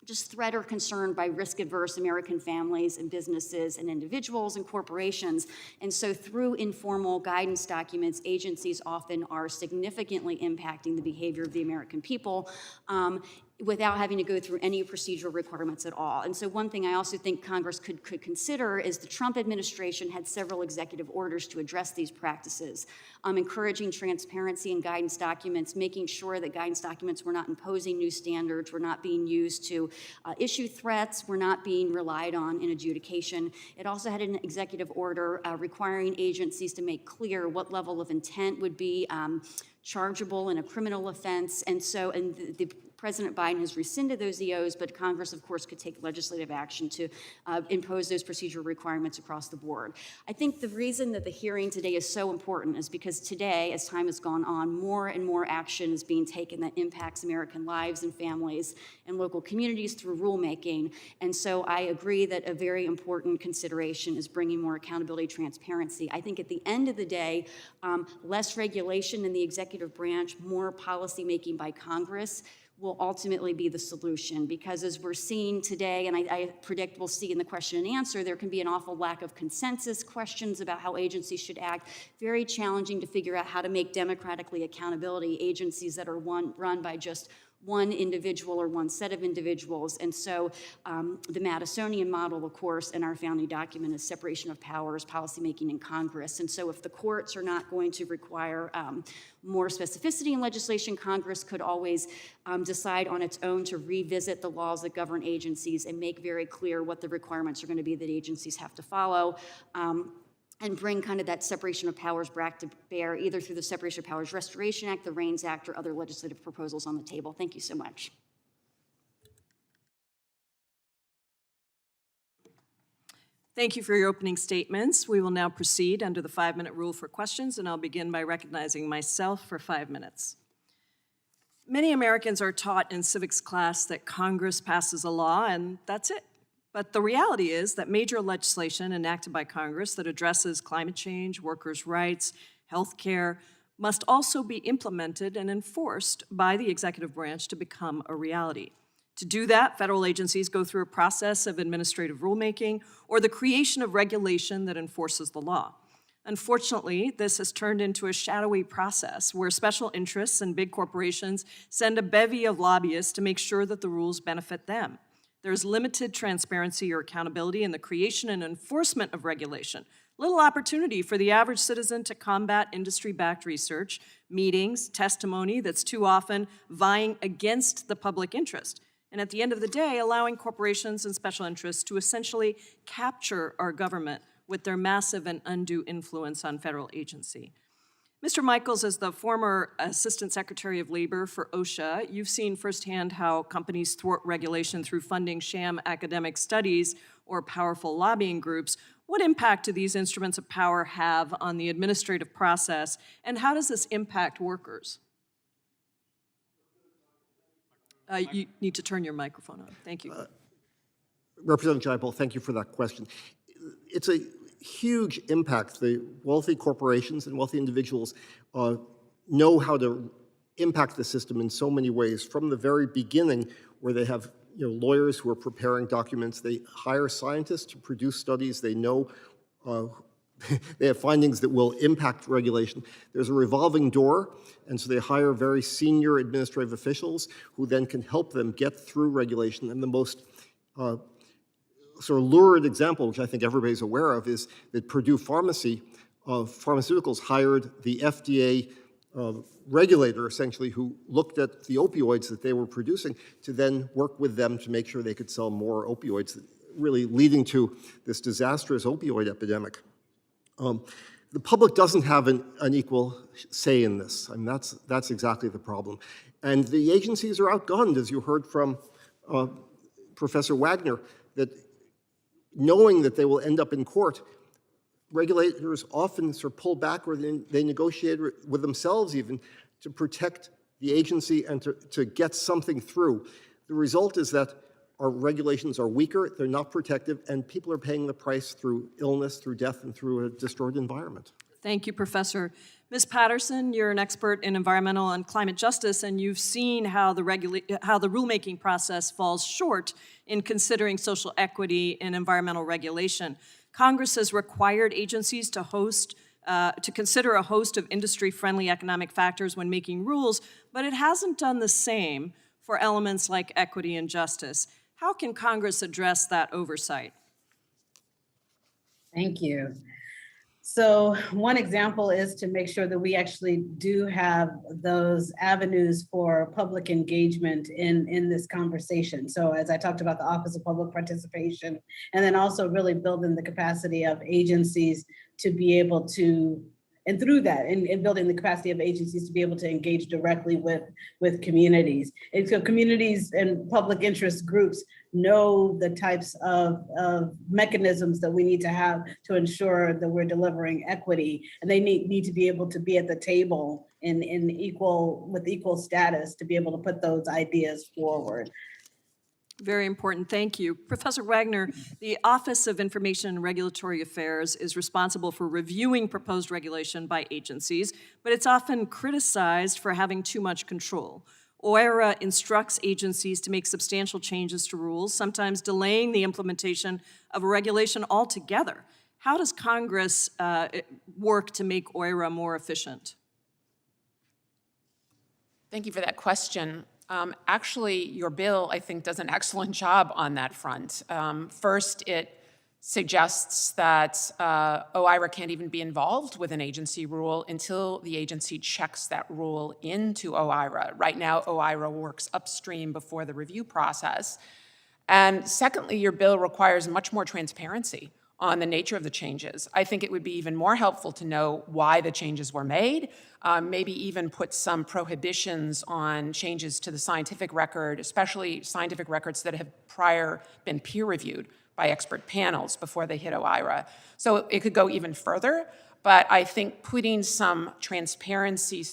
just threat or concern by risk-averse American families and businesses and individuals and corporations. And so through informal guidance documents, agencies often are significantly impacting the behavior of the American people without having to go through any procedural requirements at all. And so one thing I also think Congress could consider is the Trump administration had several executive orders to address these practices, encouraging transparency in guidance documents, making sure that guidance documents were not imposing new standards, were not being used to issue threats, were not being relied on in adjudication. It also had an executive order requiring agencies to make clear what level of intent would be chargeable in a criminal offense. And so, the President Biden has rescinded those EOs, but Congress, of course, could take legislative action to impose those procedural requirements across the board. I think the reason that the hearing today is so important is because today, as time has gone on, more and more action is being taken that impacts American lives and families and local communities through rulemaking. And so I agree that a very important consideration is bringing more accountability, transparency. I think at the end of the day, less regulation in the executive branch, more policy making by Congress will ultimately be the solution, because as we're seeing today, and I predict we'll see in the question and answer, there can be an awful lack of consensus, questions about how agencies should act, very challenging to figure out how to make democratically accountability agencies that are run by just one individual or one set of individuals. And so the Madisonian model, of course, in our founding document is separation of powers, policymaking in Congress. And so if the courts are not going to require more specificity in legislation, Congress could always decide on its own to revisit the laws that govern agencies and make very clear what the requirements are going to be that agencies have to follow. And bring kind of that separation of powers back to bear, either through the Separation of Powers Restoration Act, the REINS Act, or other legislative proposals on the table. Thank you so much. Thank you for your opening statements. We will now proceed under the 5-minute rule for questions, and I'll begin by recognizing myself for 5 minutes. Many Americans are taught in civics class that Congress passes a law and that's it. But the reality is that major legislation enacted by Congress that addresses climate change, workers' rights, health care, must also be implemented and enforced by the executive branch to become a reality. To do that, federal agencies go through a process of administrative rulemaking or the creation of regulation that enforces the law. Unfortunately, this has turned into a shadowy process where special interests and big corporations send a bevy of lobbyists to make sure that the rules benefit them. There's limited transparency or accountability in the creation and enforcement of regulation. Little opportunity for the average citizen to combat industry-backed research, meetings, testimony that's too often vying against the public interest. And at the end of the day, allowing corporations and special interests to essentially capture our government with their massive and undue influence on federal agency. Mr. Michaels, as the former Assistant Secretary of Labor for OSHA, you've seen firsthand how companies thwart regulation through funding sham academic studies or powerful lobbying groups. What impact do these instruments of power have on the administrative process, and how does this impact workers? You need to turn your microphone on. Thank you. Representative Jayapal, thank you for that question. It's a huge impact. The wealthy corporations and wealthy individuals know how to impact the system in so many ways. From the very beginning, where they have lawyers who are preparing documents, they hire scientists to produce studies. They know they have findings that will impact regulation. There's a revolving door, and so they hire very senior administrative officials who then can help them get through regulation. And the most sort of lurid example, which I think everybody's aware of, is that Purdue Pharmaceuticals hired the FDA regulator, essentially, who looked at the opioids that they were producing to then work with them to make sure they could sell more opioids, really leading to this disastrous opioid epidemic. The public doesn't have an equal say in this. I mean, that's exactly the problem. And the agencies are outgunned, as you heard from Professor Wagner, that knowing that they will end up in court, regulators often sort of pull back, or they negotiate with themselves even to protect the agency and to get something through. The result is that our regulations are weaker, they're not protective, and people are paying the price through illness, through death, and through a destroyed environment. Thank you, Professor. Ms. Patterson, you're an expert in environmental and climate justice, and you've seen how the rulemaking process falls short in considering social equity in environmental regulation. Congress has required agencies to consider a host of industry-friendly economic factors when making rules, but it hasn't done the same for elements like equity and justice. How can Congress address that oversight? Thank you. So one example is to make sure that we actually do have those avenues for public engagement in this conversation. So as I talked about the Office of Public Participation, and then also really building the capacity of agencies to be able to and through that, in building the capacity of agencies to be able to engage directly with communities. And so communities and public interest groups know the types of mechanisms that we need to have to ensure that we're delivering equity. And they need to be able to be at the table with equal status to be able to put those ideas forward. Very important, thank you. Professor Wagner, the Office of Information and Regulatory Affairs is responsible for reviewing proposed regulation by agencies, but it's often criticized for having too much control. OIRA instructs agencies to make substantial changes to rules, sometimes delaying the implementation of a regulation altogether. How does Congress work to make OIRA more efficient? Thank you for that question. Actually, your bill, I think, does an excellent job on that front. First, it suggests that OIRA can't even be involved with an agency rule until the agency checks that rule into OIRA. Right now, OIRA works upstream before the review process. And secondly, your bill requires much more transparency on the nature of the changes. I think it would be even more helpful to know why the changes were made, maybe even put some prohibitions on changes to the scientific record, especially scientific records that have prior been peer-reviewed by expert panels before they hit OIRA. So it could go even further, but I think putting some transparency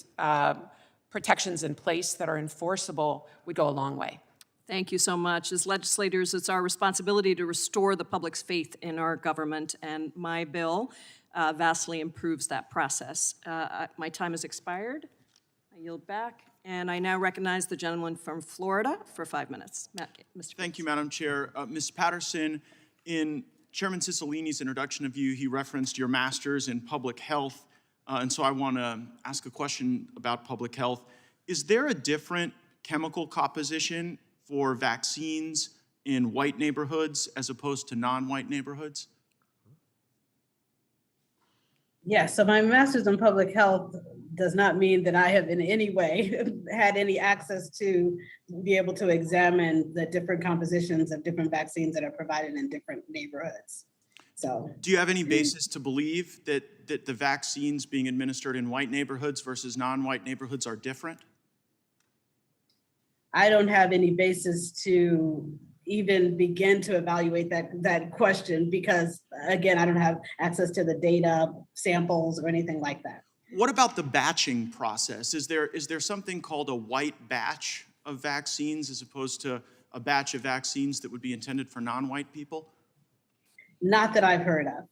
protections in place that are enforceable would go a long way. Thank you so much. As legislators, it's our responsibility to restore the public's faith in our government, and my bill vastly improves that process. My time has expired. I yield back, and I now recognize the gentleman from Florida for 5 minutes. Mr. Thank you, Madam Chair. Ms. Patterson, in Chairman Cicilline's introduction of you, he referenced your master's in public health, and so I want to ask a question about public health. Is there a different chemical composition for vaccines in white neighborhoods as opposed to non-white neighborhoods? Yes, so my master's in public health does not mean that I have in any way had any access to be able to examine the different compositions of different vaccines that are provided in different neighborhoods. So, do you have any basis to believe that the vaccines being administered in white neighborhoods versus non-white neighborhoods are different? I don't have any basis to even begin to evaluate that question because, again, I don't have access to the data, samples, or anything like that. What about the batching process? Is there something called a white batch of vaccines as opposed to a batch of vaccines that would be intended for non-white people? Not that I've heard of.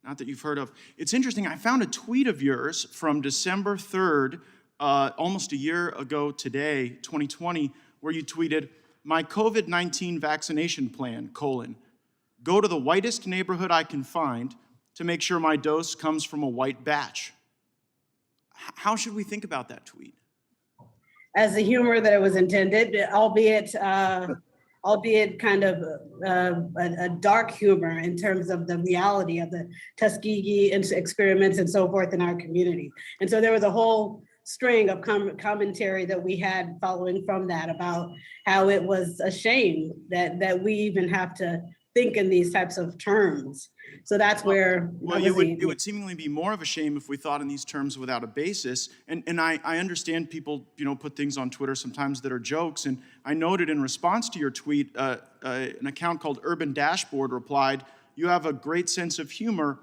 Not that you've heard of. It's interesting, I found a tweet of yours from December 3rd, almost a year ago today, 2020, where you tweeted, "My COVID-19 vaccination plan, go to the whitest neighborhood I can find to make sure my dose comes from a white batch." How should we think about that tweet? As the humor that it was intended, albeit kind of a dark humor in terms of the reality of the Tuskegee experiments and so forth in our community. And so there was a whole string of commentary that we had following from that about how it was a shame that we even have to think in these types of terms. So that's where... Well, it would seemingly be more of a shame if we thought in these terms without a basis. And I understand people, put things on Twitter sometimes that are jokes. And I noted in response to your tweet, an account called Urban Dashboard replied, "You have a great sense of humor,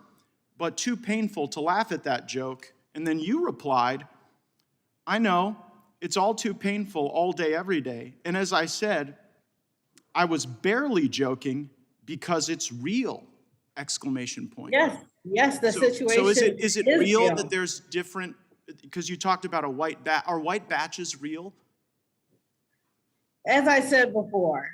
but too painful to laugh at that joke." And then you replied, "I know, it's all too painful all day, every day. And as I said, I was barely joking because it's real!" Exclamation point. Yes, the situation So is it real real. that there's different, because you talked about a white batch, are white batches real? As I said before,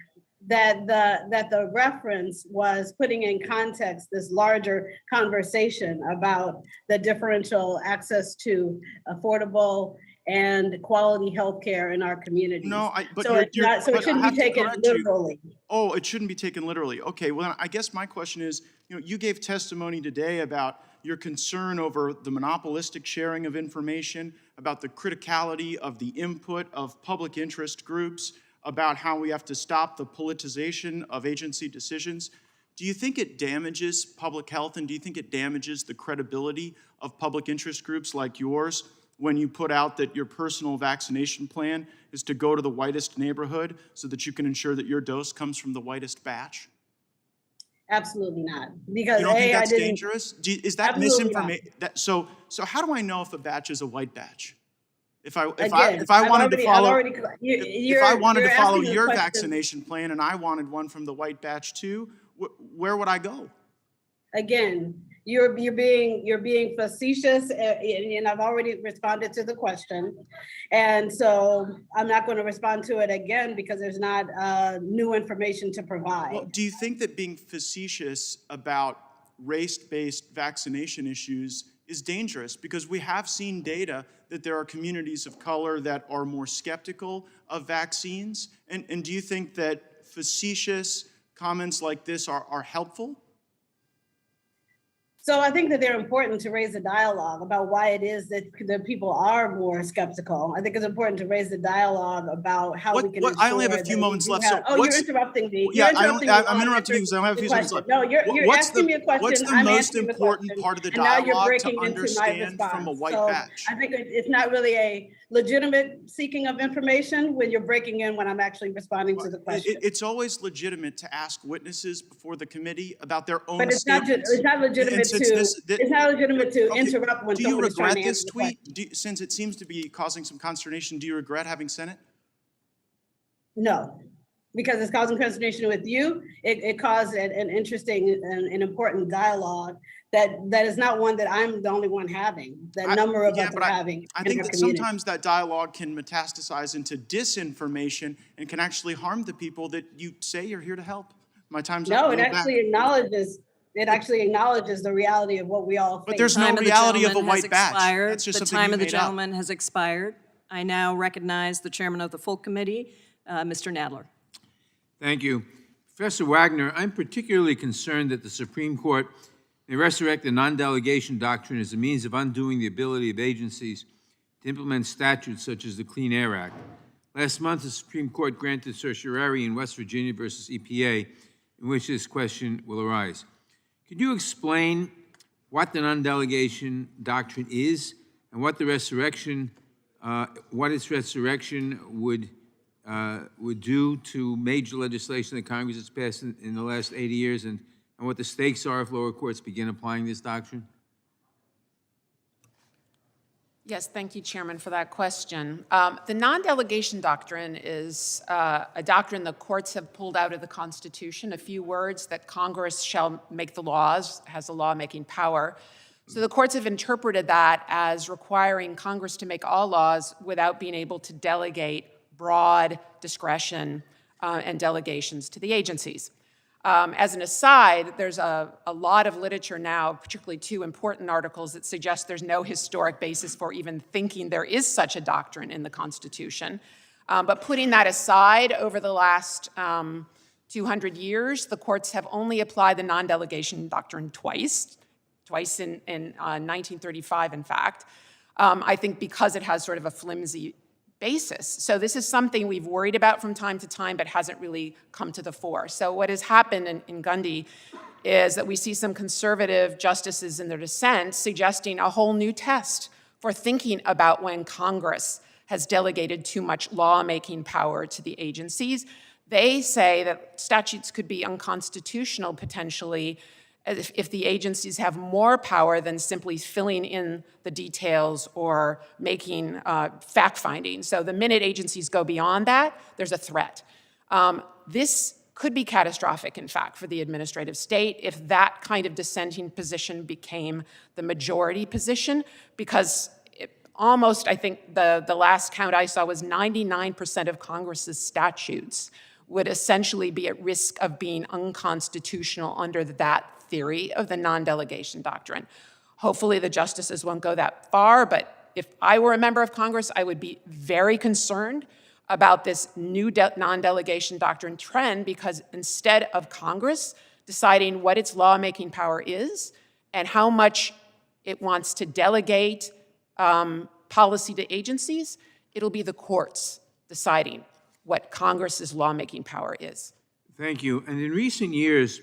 that the reference was putting in context this larger conversation about the differential access to affordable and quality healthcare in our communities. No, so it shouldn't be taken literally. Oh, it shouldn't be taken literally. Okay, well, then I guess my question is, you gave testimony today about your concern over the monopolistic sharing of information, about the criticality of the input of public interest groups, about how we have to stop the politicization of agency decisions. do you think it damages public health, and do you think it damages the credibility of public interest groups like yours when you put out that your personal vaccination plan is to go to the whitest neighborhood so that you can ensure that your dose comes from the whitest batch? Absolutely not. Because You don't think I that's didn't. dangerous? Is that Absolutely misinformation? So how do I know if a batch is a white batch? If I Again, wanted to follow if I wanted to follow asking the your question- vaccination plan and I wanted one from the white batch too, where would I go? Again, you're being facetious, and I've already responded to the question. And so I'm not going to respond to it again because there's not new information to provide. Well, do you think that being facetious about race-based vaccination issues is dangerous? Because we have seen data that there are communities of color that are more skeptical of vaccines. And do you think that facetious comments like this are helpful? So I think that they're important to raise a dialogue about why it is that people are more skeptical. I think it's important to raise the dialogue about how we can ensure I only have a few that moments we left. have- So you're what's- interrupting me. Yeah, You're interrupting me I'm while interrupting you because I don't have a few seconds left. No, you're asking me a question. What's the I'm most answering the important question, part of the and now you're dialogue breaking to into my understand response. from a white So batch? I think it's not really a legitimate seeking of information when you're breaking in when I'm actually responding to the question. It's always legitimate to ask witnesses before the committee about their own But it's not statements. legitimate And since to, this- it's not legitimate to Okay, interrupt when do you someone is trying regret to this answer the question. tweet? Since it seems to be causing some consternation, do you regret having sent it? No, because it's causing consternation with you. It caused an interesting and important dialogue that is not one that I'm the only one having, that number of us are having I in think our that community. sometimes that dialogue can metastasize into disinformation and can actually harm the people that you say you're here to help. My time's up. No, I'll it go back. actually acknowledges the reality of what we all face. But there's no Time of the reality of a gentleman has white batch. expired. That's just The something time you of the made up. gentleman has expired. I now recognize the chairman of the full committee, Mr. Nadler. Thank you. Professor Wagner, I'm particularly concerned that the Supreme Court may resurrect the non-delegation doctrine as a means of undoing the ability of agencies to implement statutes such as the Clean Air Act. Last month, the Supreme Court granted certiorari in West Virginia versus EPA, in which this question will arise. Could you explain what the non-delegation doctrine is and what the resurrection, what its resurrection would do to major legislation that Congress has passed in the last 80 years, and what the stakes are if lower courts begin applying this doctrine? Yes, thank you, Chairman, for that question. The non-delegation doctrine is a doctrine the courts have pulled out of the Constitution, a few words that Congress shall make the laws, has the lawmaking power. So the courts have interpreted that as requiring Congress to make all laws without being able to delegate broad discretion and delegations to the agencies. As an aside, there's a lot of literature now, particularly two important articles that suggest there's no historic basis for even thinking there is such a doctrine in the Constitution. But putting that aside, over the last 200 years, the courts have only applied the non-delegation doctrine twice in 1935, in fact, I think because it has sort of a flimsy basis. So this is something we've worried about from time to time, but hasn't really come to the fore. So what has happened in Gundy is that we see some conservative justices in their dissent suggesting a whole new test for thinking about when Congress has delegated too much lawmaking power to the agencies. They say that statutes could be unconstitutional potentially if the agencies have more power than simply filling in the details or making fact findings. So the minute agencies go beyond that, there's a threat. This could be catastrophic, in fact, for the administrative state if that kind of dissenting position became the majority position, because almost, I think the last count I saw was 99% of Congress's statutes would essentially be at risk of being unconstitutional under that theory of the non-delegation doctrine. Hopefully the justices won't go that far, but if I were a member of Congress, I would be very concerned about this new non-delegation doctrine trend, because instead of Congress deciding what its lawmaking power is and how much it wants to delegate policy to agencies, it'll be the courts deciding what Congress's lawmaking power is. Thank you. And in recent years,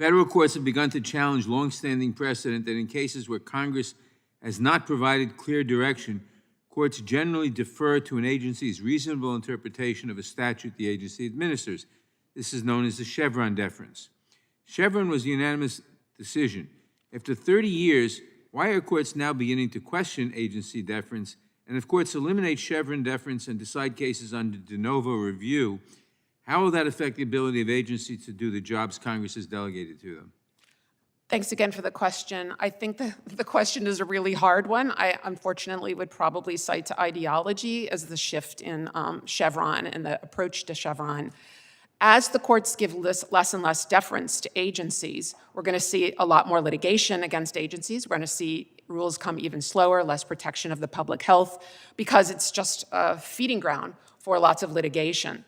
Federal courts have begun to challenge longstanding precedent that in cases where Congress has not provided clear direction, courts generally defer to an agency's reasonable interpretation of a statute the agency administers. This is known as the Chevron deference. Chevron was a unanimous decision. After 30 years, why are courts now beginning to question agency deference? And if courts eliminate Chevron deference and decide cases under de novo review, how will that affect the ability of agencies to do the jobs Congress has delegated to them? Thanks again for the question. I think the question is a really hard one. I unfortunately would probably cite to ideology as the shift in Chevron and the approach to Chevron. As the courts give less and less deference to agencies, we're going to see a lot more litigation against agencies. We're going to see rules come even slower, less protection of the public health, because it's just a feeding ground for lots of litigation.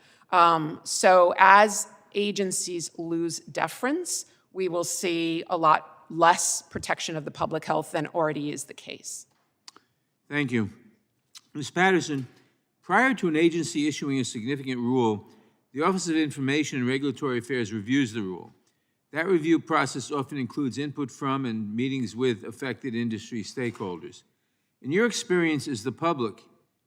So as agencies lose deference, we will see a lot less protection of the public health than already is the case. Thank you. Ms. Patterson, prior to an agency issuing a significant rule, the Office of Information and Regulatory Affairs reviews the rule. That review process often includes input from and meetings with affected industry stakeholders. In your experience, is the public,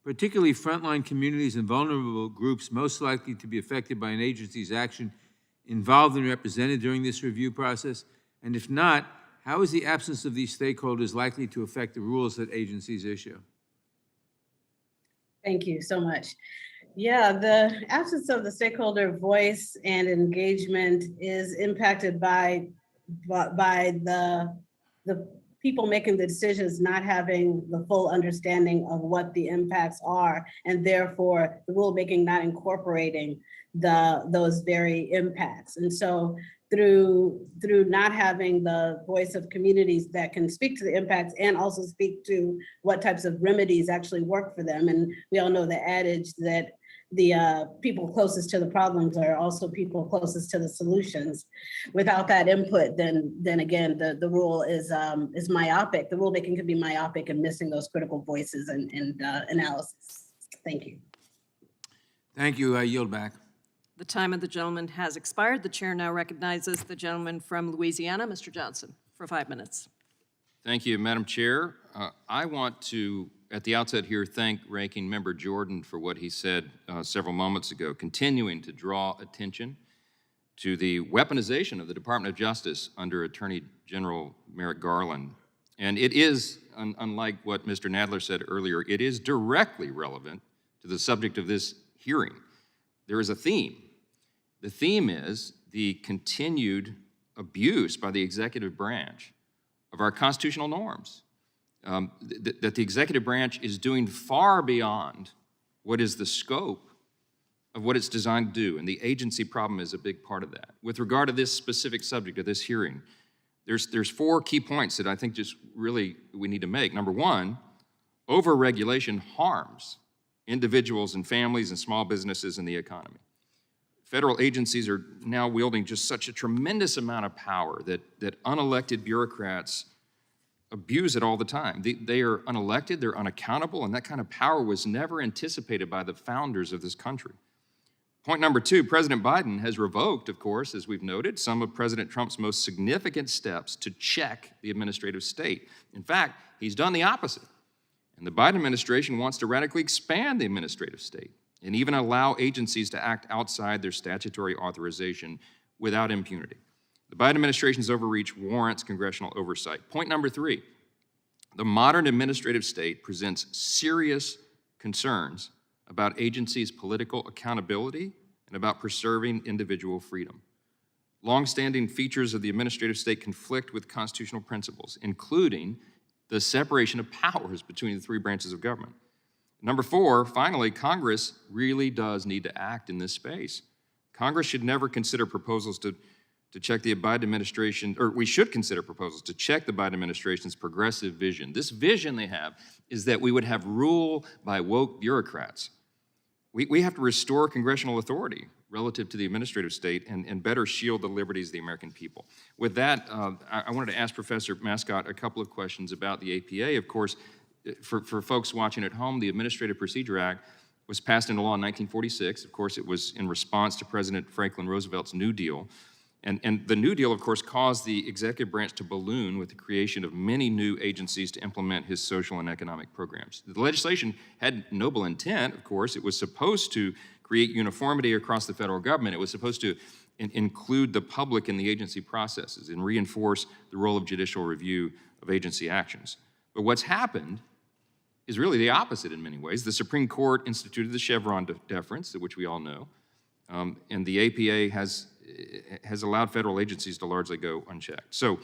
particularly frontline communities and vulnerable groups most likely to be affected by an agency's action, involved and represented during this review process? And if not, how is the absence of these stakeholders likely to affect the rules that agencies issue? Thank you so much. Yeah, the absence of the stakeholder voice and engagement is impacted by the people making the decisions not having the full understanding of what the impacts are, and therefore the rulemaking not incorporating those very impacts. And so through not having the voice of communities that can speak to the impacts and also speak to what types of remedies actually work for them. And we all know the adage that the people closest to the problems are also people closest to the solutions. Without that input, then again, the rule is myopic. The rulemaking can be myopic and missing those critical voices and analysis. Thank you. Thank you. I yield back. The time of the gentleman has expired. The chair now recognizes the gentleman from Louisiana, Mr. Johnson, for 5 minutes. Thank you, Madam Chair. I want to, at the outset here, thank Ranking Member Jordan for what he said several moments ago, continuing to draw attention to the weaponization of the Department of Justice under Attorney General Merrick Garland. And it is, unlike what Mr. Nadler said earlier, it is directly relevant to the subject of this hearing. There is a theme. The theme is the continued abuse by the executive branch of our constitutional norms. That the executive branch is doing far beyond what is the scope of what it's designed to do, and the agency problem is a big part of that. With regard to this specific subject of this hearing, there's 4 key points that I think just really we need to make. Number one, over-regulation harms individuals and families and small businesses and the economy. Federal agencies are now wielding just such a tremendous amount of power that unelected bureaucrats abuse it all the time. They are unelected, they're unaccountable, and that kind of power was never anticipated by the founders of this country. Point number 2, President Biden has revoked, of course, as we've noted, some of President Trump's most significant steps to check the administrative state. In fact, he's done the opposite. And the Biden administration wants to radically expand the administrative state and even allow agencies to act outside their statutory authorization without impunity. The Biden administration's overreach warrants congressional oversight. Point number 3, the modern administrative state presents serious concerns about agencies' political accountability and about preserving individual freedom. Longstanding features of the administrative state conflict with constitutional principles, including the separation of powers between the 3 branches of government. Number 4, finally, Congress really does need to act in this space. Congress should never consider proposals to check the Biden administration, or we should consider proposals to check the Biden administration's progressive vision. This vision they have is that we would have rule by woke bureaucrats. We have to restore congressional authority relative to the administrative state and better shield the liberties of the American people. With that, I wanted to ask Professor Mascott a couple of questions about the APA. Of course, for folks watching at home, the Administrative Procedure Act was passed into law in 1946. Of course, it was in response to President Franklin Roosevelt's New Deal. And the New Deal, of course, caused the executive branch to balloon with the creation of many new agencies to implement his social and economic programs. The legislation had noble intent, of course. It was supposed to create uniformity across the federal government. It was supposed to include the public in the agency processes and reinforce the role of judicial review of agency actions. But what's happened is really the opposite in many ways. The Supreme Court instituted the Chevron Deference, which we all know, and the APA has allowed federal agencies to largely go unchecked. So,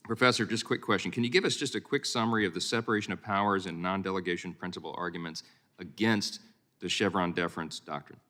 Professor, just a quick question. Can you give us just a quick summary of the separation of powers and non-delegation principle arguments against the Chevron Deference doctrine?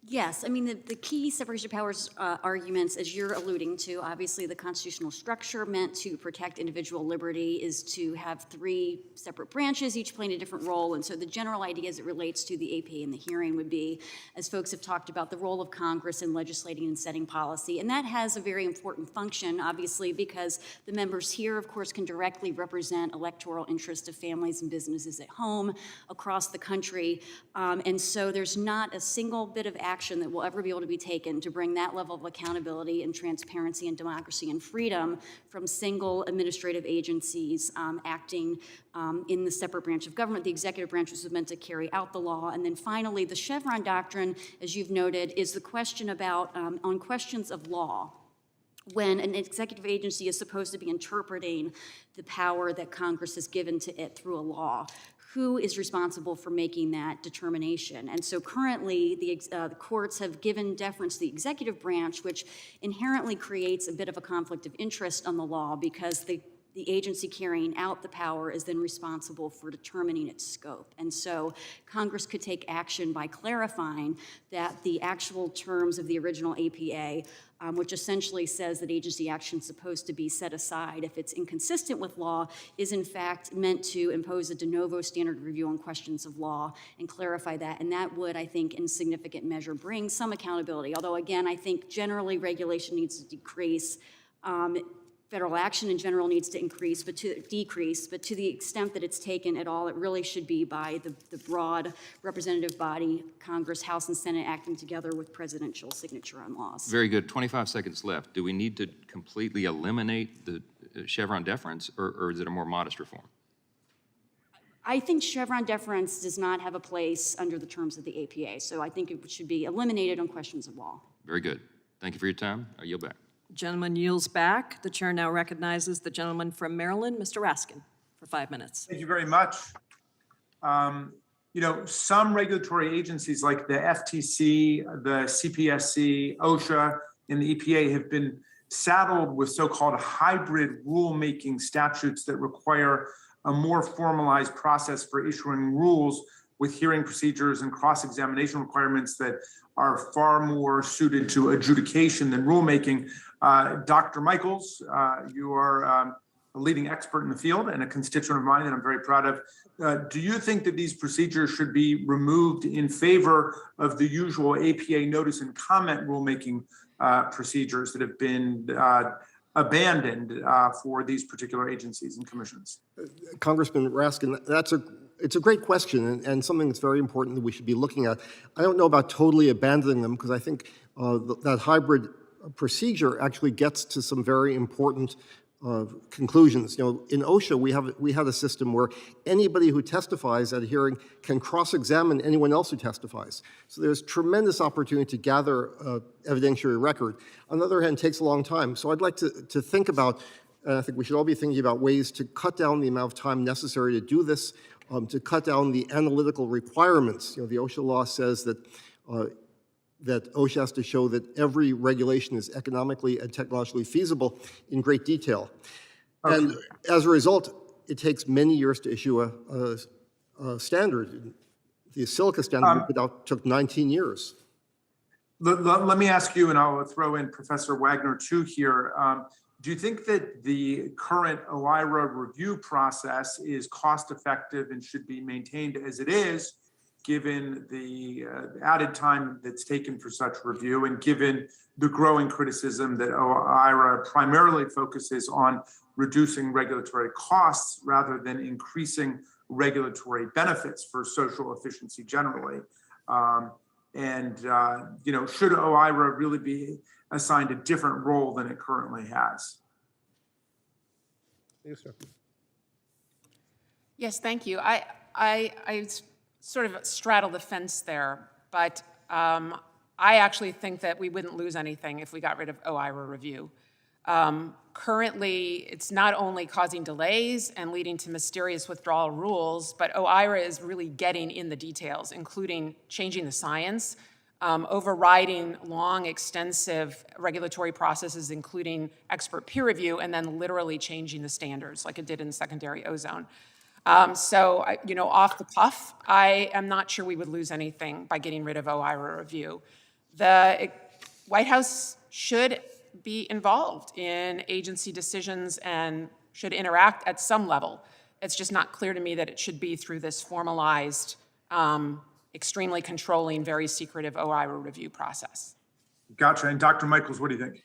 Yes, I mean, the key separation of powers arguments, as you're alluding to, obviously the constitutional structure meant to protect individual liberty is to have three separate branches, each playing a different role. And so the general idea as it relates to the APA and the hearing would be, as folks have talked about, the role of Congress in legislating and setting policy. And that has a very important function, obviously, because the members here, of course, can directly represent electoral interests of families and businesses at home across the country. And so there's not a single bit of action that will ever be able to be taken to bring that level of accountability and transparency and democracy and freedom from single administrative agencies acting in the separate branch of government. The executive branch was meant to carry out the law. And then finally, the Chevron Doctrine, as you've noted, is the question about, on questions of law, when an executive agency is supposed to be interpreting the power that Congress has given to it through a law, who is responsible for making that determination? And so currently, the courts have given deference to the executive branch, which inherently creates a bit of a conflict of interest on the law because the agency carrying out the power is then responsible for determining its scope. And so Congress could take action by clarifying that the actual terms of the original APA, which essentially says that agency action is supposed to be set aside if it's inconsistent with law, is in fact meant to impose a de novo standard review on questions of law and clarify that. And that would, I think, in significant measure bring some accountability. Although, again, I think generally regulation needs to decrease. Federal action in general needs to decrease, but to the extent that it's taken at all, it really should be by the broad representative body, Congress, House, and Senate acting together with presidential signature on laws. Very good. 25 seconds left. Do we need to completely eliminate the Chevron deference, or is it a more modest reform? I think Chevron deference does not have a place under the terms of the APA, so I think it should be eliminated on questions of law. Very good. Thank you for your time. I yield back. Gentleman yields back. The chair now recognizes the gentleman from Maryland, Mr. Raskin, for 5 minutes. Thank you very much. Some regulatory agencies like the FTC, the CPSC, OSHA, and the EPA have been saddled with so-called hybrid rulemaking statutes that require a more formalized process for issuing rules with hearing procedures and cross-examination requirements that are far more suited to adjudication than rulemaking. Dr. Michaels, you are a leading expert in the field and a constituent of mine that I'm very proud of. Do you think that these procedures should be removed in favor of the usual APA notice and comment rulemaking procedures that have been abandoned for these particular agencies and commissions? Congressman Raskin, it's a great question and something that's very important that we should be looking at. I don't know about totally abandoning them because I think that hybrid procedure actually gets to some very important conclusions. In OSHA, we have a system where anybody who testifies at a hearing can cross-examine anyone else who testifies. So there's tremendous opportunity to gather evidentiary record. On the other hand, it takes a long time. So I'd like to think about, and I think we should all be thinking about ways to cut down the amount of time necessary to do this, to cut down the analytical requirements. The OSHA law says that OSHA has to show that every regulation is economically and technologically feasible in great detail. Okay. And as a result, it takes many years to issue a standard. The Silica standard took 19 years. Let me ask you, and I'll throw in Professor Wagner too here. Do you think that the current OIRA review process is cost effective and should be maintained as it is, given the added time that's taken for such review and given the growing criticism that OIRA primarily focuses on reducing regulatory costs rather than increasing regulatory benefits for social efficiency generally? Should OIRA really be assigned a different role than it currently has? Yes, sir. Yes, thank you. I sort of straddle the fence there, but I actually think that we wouldn't lose anything if we got rid of OIRA review. Currently, it's not only causing delays and leading to mysterious withdrawal rules, but OIRA is really getting in the details, including changing the science, overriding long, extensive regulatory processes, including expert peer review, and then literally changing the standards like it did in secondary ozone. Off the cuff, I am not sure we would lose anything by getting rid of OIRA review. The White House should be involved in agency decisions and should interact at some level. It's just not clear to me that it should be through this formalized, extremely controlling, very secretive OIRA review process. Gotcha. And Dr. Michaels, what do you think?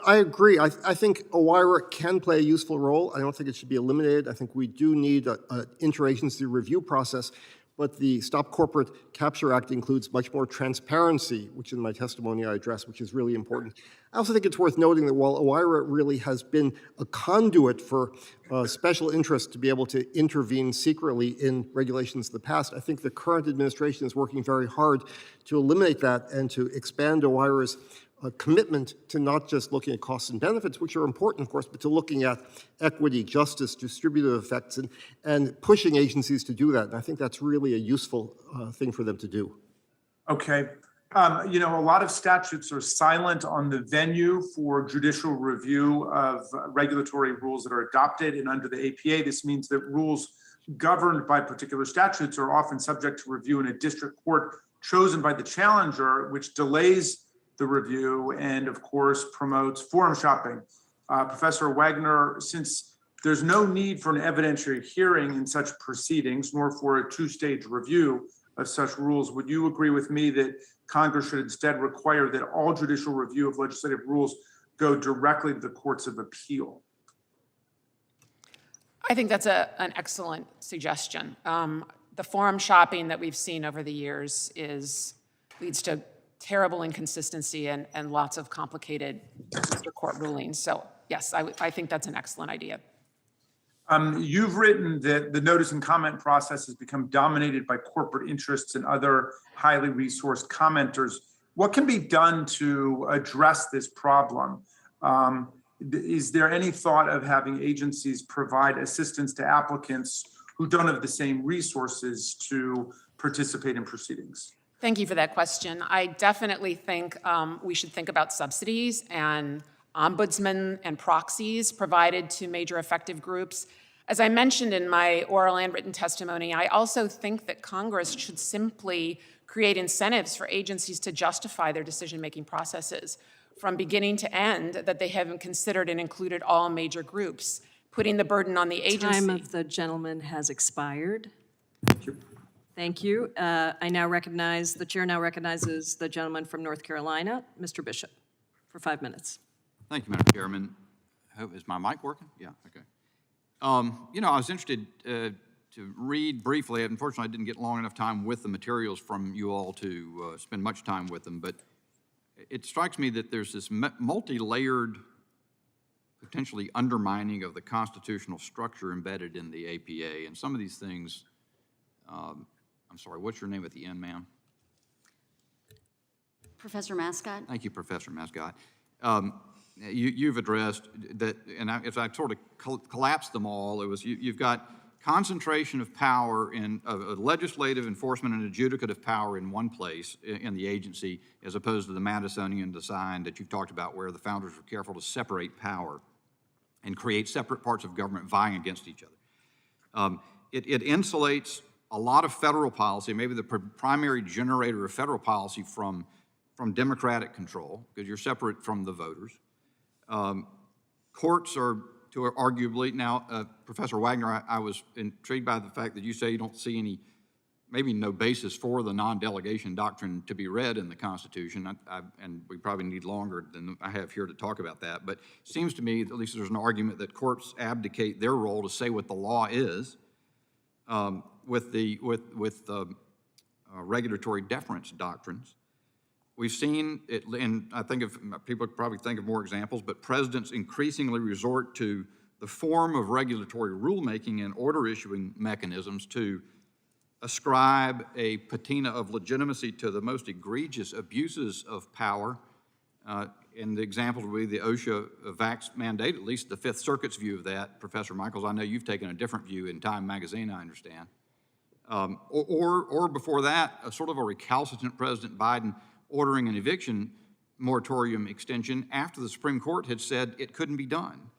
I agree. I think OIRA can play a useful role. I don't think it should be eliminated. I think we do need an interagency review process, but the Stop Corporate Capture Act includes much more transparency, which in my testimony I address, which is really important. I also think it's worth noting that while OIRA really has been a conduit for special interests to be able to intervene secretly in regulations of the past, I think the current administration is working very hard to eliminate that and to expand OIRA's commitment to not just looking at costs and benefits, which are important, of course, but to looking at equity, justice, distributive effects, and pushing agencies to do that. And I think that's really a useful thing for them to do. Okay. A lot of statutes are silent on the venue for judicial review of regulatory rules that are adopted. And under the APA, this means that rules governed by particular statutes are often subject to review in a district court chosen by the challenger, which delays the review and, of course, promotes forum shopping. Professor Wagner, since there's no need for an evidentiary hearing in such proceedings, nor for a two-stage review of such rules, would you agree with me that Congress should instead require that all judicial review of legislative rules go directly to the courts of appeal? I think that's an excellent suggestion. The forum shopping that we've seen over the years leads to terrible inconsistency and lots of complicated district court rulings. So yes, I think that's an excellent idea. You've written that the notice and comment process has become dominated by corporate interests and other highly resourced commenters. What can be done to address this problem? Is there any thought of having agencies provide assistance to applicants who don't have the same resources to participate in proceedings? Thank you for that question. I definitely think we should think about subsidies and ombudsmen and proxies provided to major effective groups. As I mentioned in my oral and written testimony, I also think that Congress should simply create incentives for agencies to justify their decision-making processes from beginning to end, that they haven't considered and included all major groups, putting the burden on the agency. Time of the gentleman has expired. Thank you. The chair now recognizes the gentleman from North Carolina, Mr. Bishop, for 5 minutes. Thank you, Madam Chairman. Is my mic working? Yeah, okay. I was interested to read briefly. Unfortunately, I didn't get long enough time with the materials from you all to spend much time with them, but it strikes me that there's this multi-layered, potentially undermining of the constitutional structure embedded in the APA. And some of these things, I'm sorry, what's your name at the end, ma'am? Professor Mascott? Thank you, Professor Mascott. You've addressed that, and if I sort of collapsed them all, you've got concentration of power in legislative, enforcement, and adjudicative power in one place in the agency, as opposed to the Madisonian design that you've talked about, where the founders were careful to separate power and create separate parts of government vying against each other. It insulates a lot of federal policy, maybe the primary generator of federal policy, from Democratic control, because you're separate from the voters. Courts are, to arguably, now, Professor Wagner, I was intrigued by the fact that you say you don't see any, maybe no basis for the non-delegation doctrine to be read in the Constitution, and we probably need longer than I have here to talk about that, but it seems to me, at least there's an argument that courts abdicate their role to say what the law is with the regulatory deference doctrines. We've seen it, and I think people probably think of more examples, but presidents increasingly resort to the form of regulatory rulemaking and order issuing mechanisms to ascribe a patina of legitimacy to the most egregious abuses of power. And the example would be the OSHA vax mandate, at least the Fifth Circuit's view of that. Professor Michaels, I know you've taken a different view in Time Magazine, I understand. Or before that, a sort of a recalcitrant President Biden ordering an eviction moratorium extension after the Supreme Court had said it couldn't be done.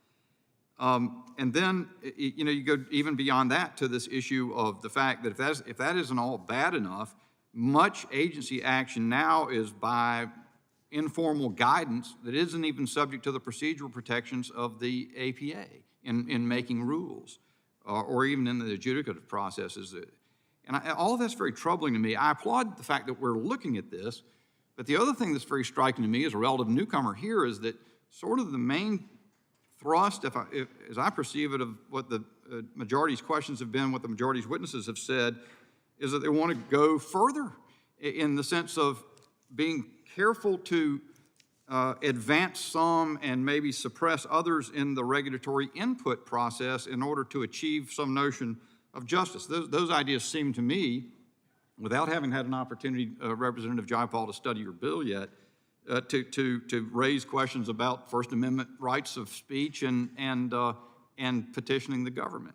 And then, you go even beyond that to this issue of the fact that if that isn't all bad enough, much agency action now is by informal guidance that isn't even subject to the procedural protections of the APA in making rules, or even in the adjudicative processes. And all of that's very troubling to me. I applaud the fact that we're looking at this, but the other thing that's very striking to me as a relative newcomer here is that sort of the main thrust, as I perceive it, of what the majority's questions have been, what the majority's witnesses have said, is that they want to go further in the sense of being careful to advance some and maybe suppress others in the regulatory input process in order to achieve some notion of justice. Those ideas seem to me, without having had an opportunity, Representative Jayapal, to study your bill yet, to raise questions about First Amendment rights of speech and petitioning the government.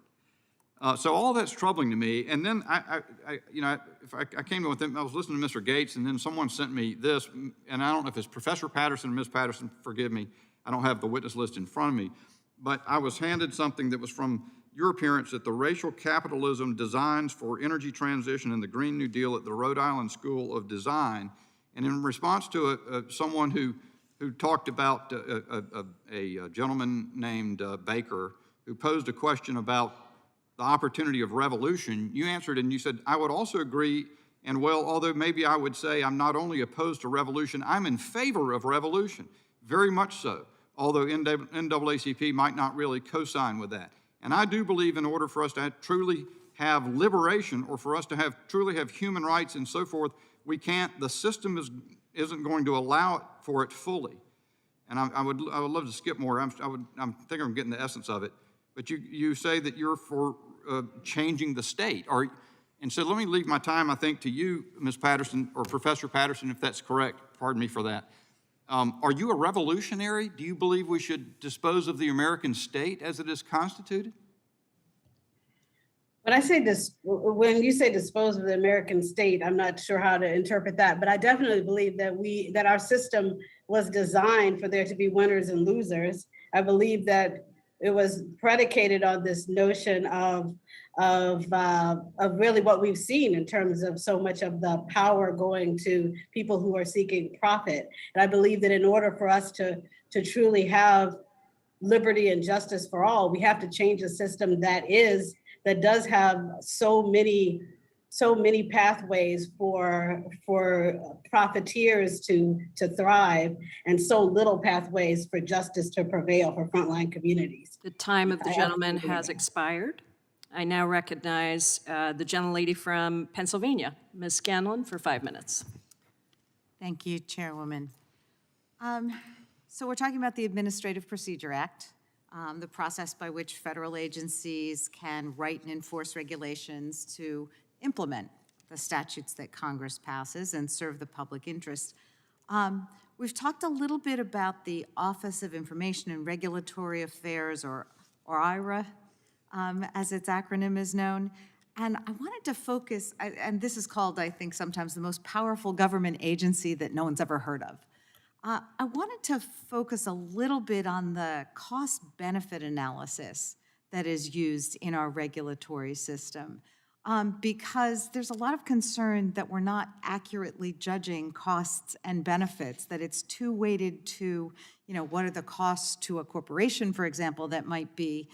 So all that's troubling to me. And then I came to I was listening to Mr. Gates, and then someone sent me this, and I don't know if it's Professor Patterson or Ms. Patterson, forgive me, I don't have the witness list in front of me, but I was handed something that was from your appearance at the Racial Capitalism Designs for Energy Transition and the Green New Deal at the Rhode Island School of Design. And in response to someone who talked about a gentleman named Baker, who posed a question about the opportunity of revolution, you answered and you said, I would also agree, and well, although maybe I would say I'm not only opposed to revolution, I'm in favor of revolution, very much so, although NAACP might not really co-sign with that. And I do believe in order for us to truly have liberation, or for us to truly have human rights and so forth, we can't, the system isn't going to allow it for it fully. And I would love to skip more. I think I'm getting the essence of it. But you say that you're for changing the state. And so let me leave my time, I think, to you, Ms. Patterson, or Professor Patterson, if that's correct. Pardon me for that. Are you a revolutionary? Do you believe we should dispose of the American state as it is constituted? When you say dispose of the American state, I'm not sure how to interpret that, but I definitely believe that our system was designed for there to be winners and losers. I believe that it was predicated on this notion of really what we've seen in terms of so much of the power going to people who are seeking profit. And I believe that in order for us to truly have liberty and justice for all, we have to change a system that does have so many pathways for profiteers to thrive, and so little pathways for justice to prevail for frontline communities. The time of the gentleman has expired. I now recognize the gentlelady from Pennsylvania, Ms. Scanlon, for 5 minutes. Thank you, Chairwoman. So we're talking about the Administrative Procedure Act, the process by which federal agencies can write and enforce regulations to implement the statutes that Congress passes and serve the public interest. We've talked a little bit about the Office of Information and Regulatory Affairs, or IRA, as its acronym is known. And I wanted to focus, and this is called, I think, sometimes the most powerful government agency that no one's ever heard of. I wanted to focus a little bit on the cost-benefit analysis that is used in our regulatory system, because there's a lot of concern that we're not accurately judging costs and benefits, that it's too weighted to, what are the costs to a corporation, for example, that might be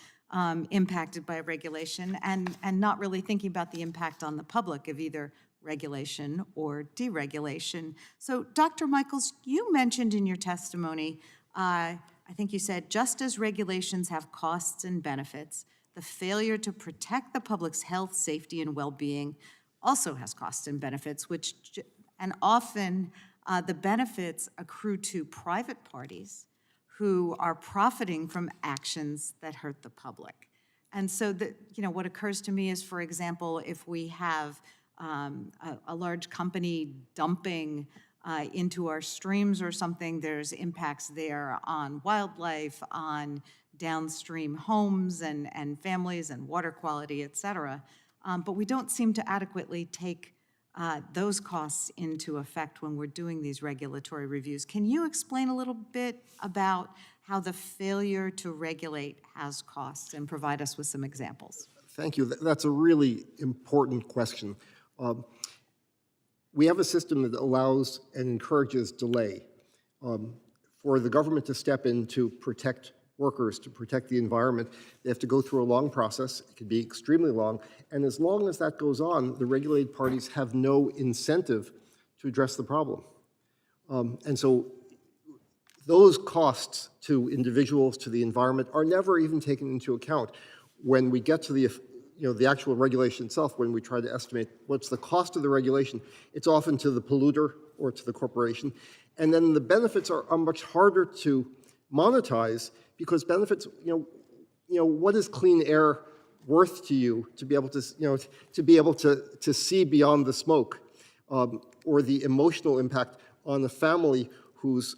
impacted by regulation, and not really thinking about the impact on the public of either regulation or deregulation. So, Dr. Michaels, you mentioned in your testimony, I think you said, just as regulations have costs and benefits, the failure to protect the public's health, safety, and well-being also has costs and benefits, and often The benefits accrue to private parties who are profiting from actions that hurt the public. And so what occurs to me is, for example, if we have a large company dumping into our streams or something, there's impacts there on wildlife, on downstream homes and families and water quality, et cetera. But we don't seem to adequately take those costs into effect when we're doing these regulatory reviews. Can you explain a little bit about how the failure to regulate has costs and provide us with some examples? Thank you. That's a really important question. We have a system that allows and encourages delay. For the government to step in to protect workers, to protect the environment, they have to go through a long process. It can be extremely long. And as long as that goes on, the regulated parties have no incentive to address the problem. And so those costs to individuals, to the environment, are never even taken into account. When we get to the actual regulation itself, when we try to estimate what's the cost of the regulation, it's often to the polluter or to the corporation. And then the benefits are much harder to monetize, because benefits, what is clean air worth to you to be able to see beyond the smoke, or the emotional impact on the family whose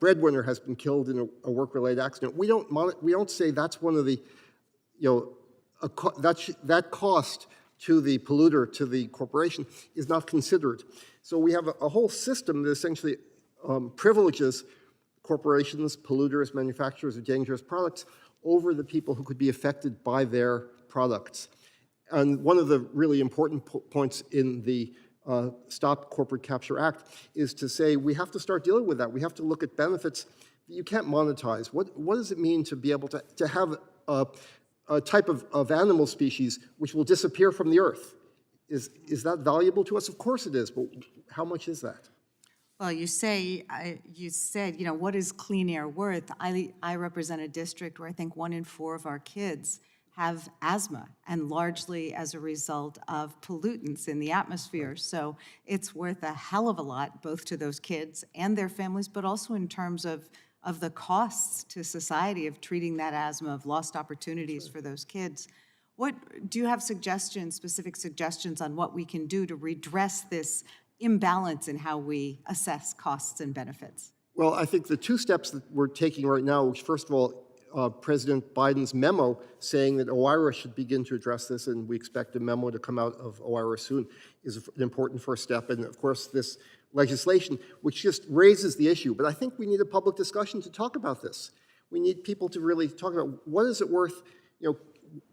breadwinner has been killed in a work-related accident. We don't say that's one of the, that cost to the polluter, to the corporation, is not considered. So we have a whole system that essentially privileges corporations, polluters, manufacturers of dangerous products over the people who could be affected by their products. And one of the really important points in the Stop Corporate Capture Act is to say we have to start dealing with that. We have to look at benefits that you can't monetize. What does it mean to be able to have a type of animal species which will disappear from the earth? Is that valuable to us? Of course it is, but how much is that? Well, you said, what is clean air worth? I represent a district where I think 1 in 4 of our kids have asthma, and largely as a result of pollutants in the atmosphere. So it's worth a hell of a lot, both to those kids and their families, but also in terms of the costs to society of treating that asthma, of lost opportunities for those kids. Do you have specific suggestions on what we can do to redress this imbalance in how we assess costs and benefits? Well, I think the 2 steps that we're taking right now, which first of all, President Biden's memo saying that OIRA should begin to address this, and we expect a memo to come out of OIRA soon, is an important first step. And of course, this legislation, which just raises the issue. But I think we need a public discussion to talk about this. We need people to really talk about what is it worth,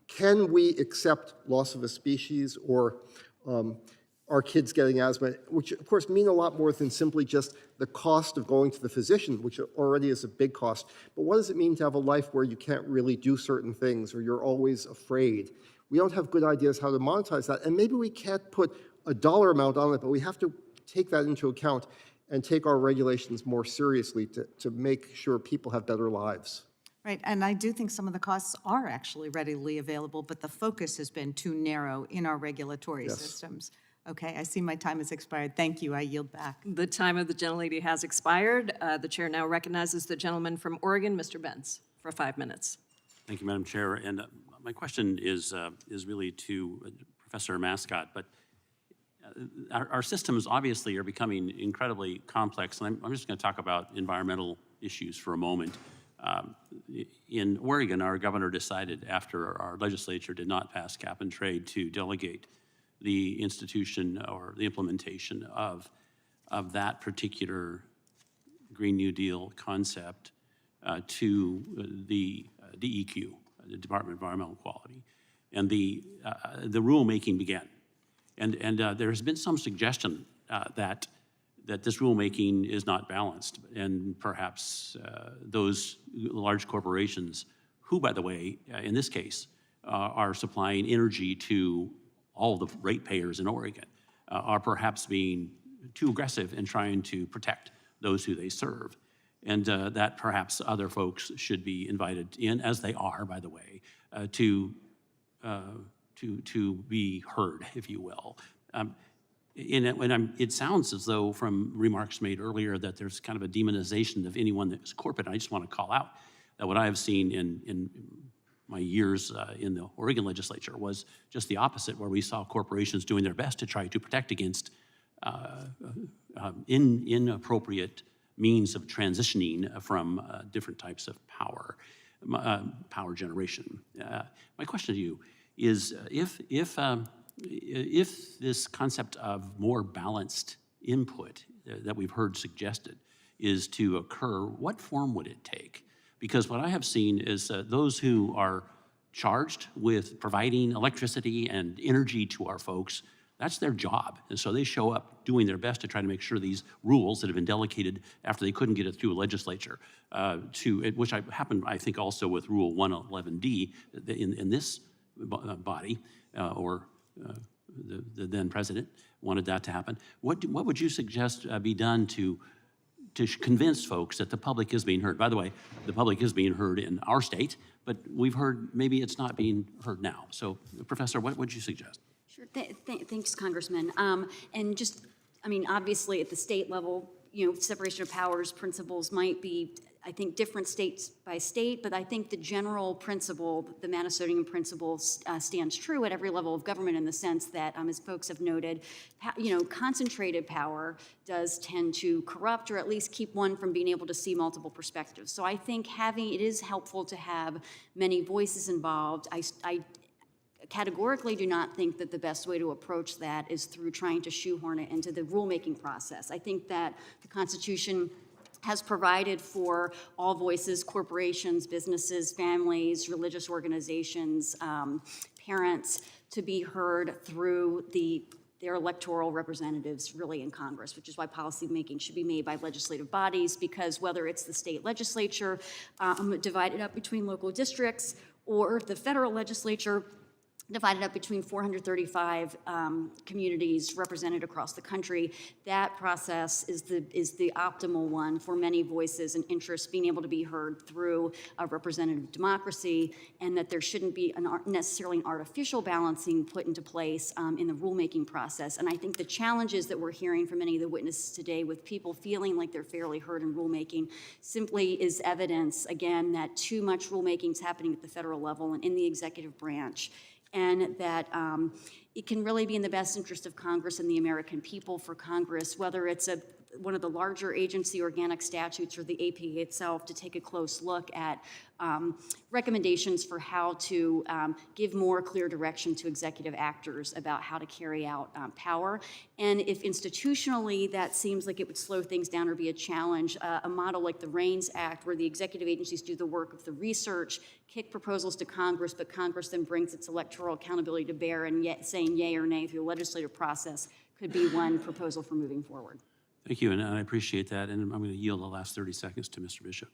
can we accept loss of a species or our kids getting asthma, which of course mean a lot more than simply just the cost of going to the physician, which already is a big cost. But what does it mean to have a life where you can't really do certain things or you're always afraid? We don't have good ideas how to monetize that. And maybe we can't put a dollar amount on it, but we have to take that into account and take our regulations more seriously to make sure people have better lives. Right, and I do think some of the costs are actually readily available, but the focus has been too narrow in our regulatory systems. Okay, I see my time has expired. Thank you, I yield back. The time of the gentlelady has expired. The chair now recognizes the gentleman from Oregon, Mr. Benz, for 5 minutes. Thank you, Madam Chair. And my question is really to Professor Mascott, but our systems obviously are becoming incredibly complex, and I'm just going to talk about environmental issues for a moment. In Oregon, our governor decided after our legislature did not pass cap and trade to delegate the institution or the implementation of that particular Green New Deal concept to the DEQ, the Department of Environmental Quality, and the rulemaking began. And there has been some suggestion that this rulemaking is not balanced, and perhaps those large corporations, who, by the way, in this case, are supplying energy to all the ratepayers in Oregon, are perhaps being too aggressive in trying to protect those who they serve. And that perhaps other folks should be invited in, as they are, by the way, to be heard, if you will. It sounds as though from remarks made earlier that there's kind of a demonization of anyone that is corporate. I just want to call out that what I have seen in my years in the Oregon legislature was just the opposite, where we saw corporations doing their best to try to protect against inappropriate means of transitioning from different types of power generation. My question to you is, if this concept of more balanced input that we've heard suggested is to occur, what form would it take? Because what I have seen is those who are charged with providing electricity and energy to our folks, that's their job. And so they show up doing their best to try to make sure these rules that have been delegated after they couldn't get it through a legislature, which happened, I think, also with Rule 111D in this body, or the then president wanted that to happen. What would you suggest be done to convince folks that the public is being heard? By the way, the public is being heard in our state, but we've heard maybe it's not being heard now. So, Professor, what would you suggest? Sure, thanks, Congressman. And just, I mean, obviously at the state level, separation of powers principles might be, I think, different states by state, but I think the general principle, the Minnesotan principle, stands true at every level of government, in the sense that, as folks have noted, concentrated power does tend to corrupt, or at least keep one from being able to see multiple perspectives. So I think it is helpful to have many voices involved. I categorically do not think that the best way to approach that is through trying to shoehorn it into the rulemaking process. I think that the Constitution has provided for all voices, corporations, businesses, families, religious organizations, parents, to be heard through their electoral representatives really in Congress, which is why policy making should be made by legislative bodies, because whether it's the state legislature divided up between local districts, or the federal legislature divided up between 435 communities represented across the country, that process is the optimal one for many voices and interests being able to be heard through a representative democracy, and that there shouldn't be necessarily an artificial balancing put into place in the rulemaking process. And I think the challenges that we're hearing from many of the witnesses today, with people feeling like they're fairly heard in rulemaking, simply is evidence, again, that too much rulemaking is happening at the federal level and in the executive branch, and that it can really be in the best interest of Congress and the American people for Congress, whether it's one of the larger agency organic statutes or the APA itself, to take a close look at recommendations for how to give more clear direction to executive actors about how to carry out power. And if institutionally that seems like it would slow things down or be a challenge, a model like the REINS Act, where the executive agencies do the work of the research, kick proposals to Congress, but Congress then brings its electoral accountability to bear, and yet saying yay or nay through the legislative process, could be one proposal for moving forward. Thank you, and I appreciate that. And I'm going to yield the last 30 seconds to Mr. Bishop.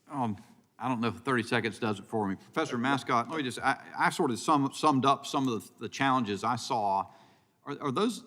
I don't know if 30 seconds does it for me. Professor Mascott, let me just, I sort of summed up some of the challenges I saw.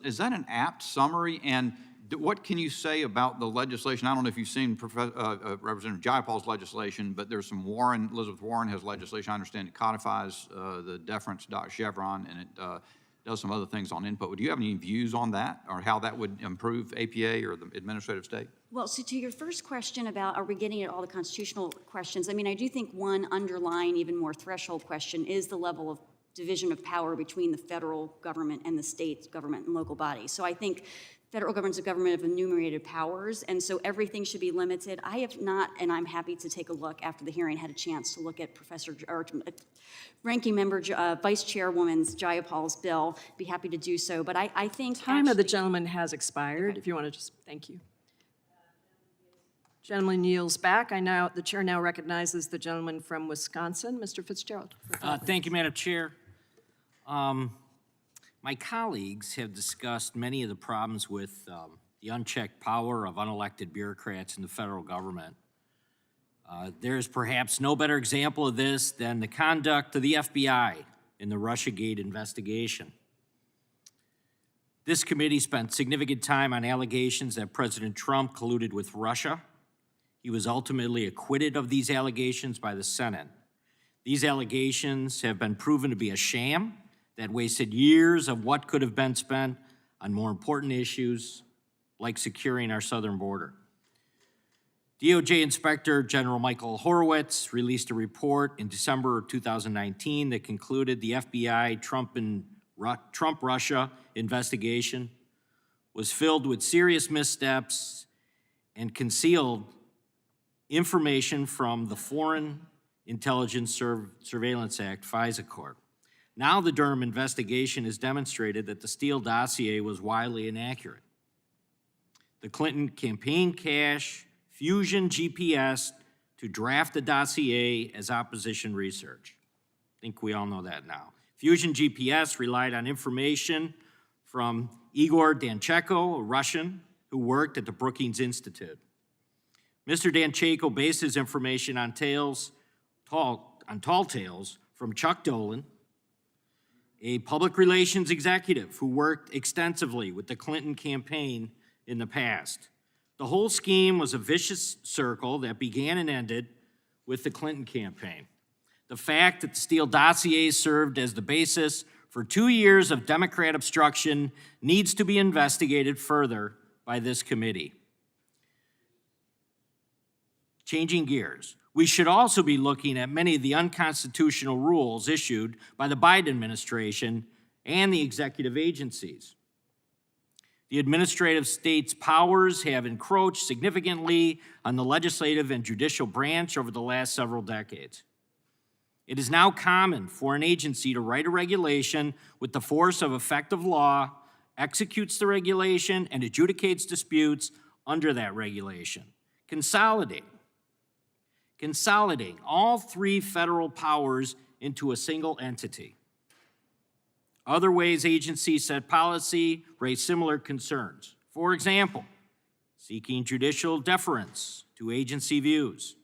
Is that an apt summary? And what can you say about the legislation? I don't know if you've seen Representative Jayapal's legislation, but there's some Elizabeth Warren has legislation, I understand, it codifies the Deference Chevron, and it does some other things on input. Do you have any views on that, or how that would improve APA or the administrative state? Well, so to your first question about, are we getting at all the constitutional questions, I mean, I do think one underlying, even more threshold question is the level of division of power between the federal government and the state government and local bodies. So I think federal government's a government of enumerated powers, and so everything should be limited. I have not, and I'm happy to take a look after the hearing, had a chance to look at Ranking Member Vice Chairwoman Jayapal's bill. Be happy to do so, but I think time of the gentleman has expired. Okay. If you want to just, thank you. Gentleman yields back. The chair now recognizes the gentleman from Wisconsin, Mr. Fitzgerald. Thank you, Madam Chair. My colleagues have discussed many of the problems with the unchecked power of unelected bureaucrats in the federal government. There's perhaps no better example of this than the conduct of the FBI in the Russiagate investigation. This committee spent significant time on allegations that President Trump colluded with Russia. He was ultimately acquitted of these allegations by the Senate. These allegations have been proven to be a sham that wasted years of what could have been spent on more important issues like securing our southern border. DOJ Inspector General Michael Horowitz released a report in December of 2019 that concluded the FBI Trump-Russia investigation was filled with serious missteps and concealed information from the Foreign Intelligence Surveillance Act, FISA Court. Now the Durham investigation has demonstrated that the Steele dossier was widely inaccurate. The Clinton campaign cache, Fusion GPS to draft the dossier as opposition research. I think we all know that now. Fusion GPS relied on information from Igor Danchenko, a Russian who worked at the Brookings Institute. Mr. Danchenko based his information on tall tales from Chuck Dolan, a public relations executive who worked extensively with the Clinton campaign in the past. The whole scheme was a vicious circle that began and ended with the Clinton campaign. The fact that the Steele dossier served as the basis for 2 years of Democrat obstruction needs to be investigated further by this committee. Changing gears, we should also be looking at many of the unconstitutional rules issued by the Biden administration and the executive agencies. The administrative state's powers have encroached significantly on the legislative and judicial branch over the last several decades. It is now common for an agency to write a regulation with the force of effective law, executes the regulation, and adjudicates disputes under that regulation. Consolidating all three federal powers into a single entity. Other ways agencies set policy raise similar concerns. For example, seeking judicial deference to agency views.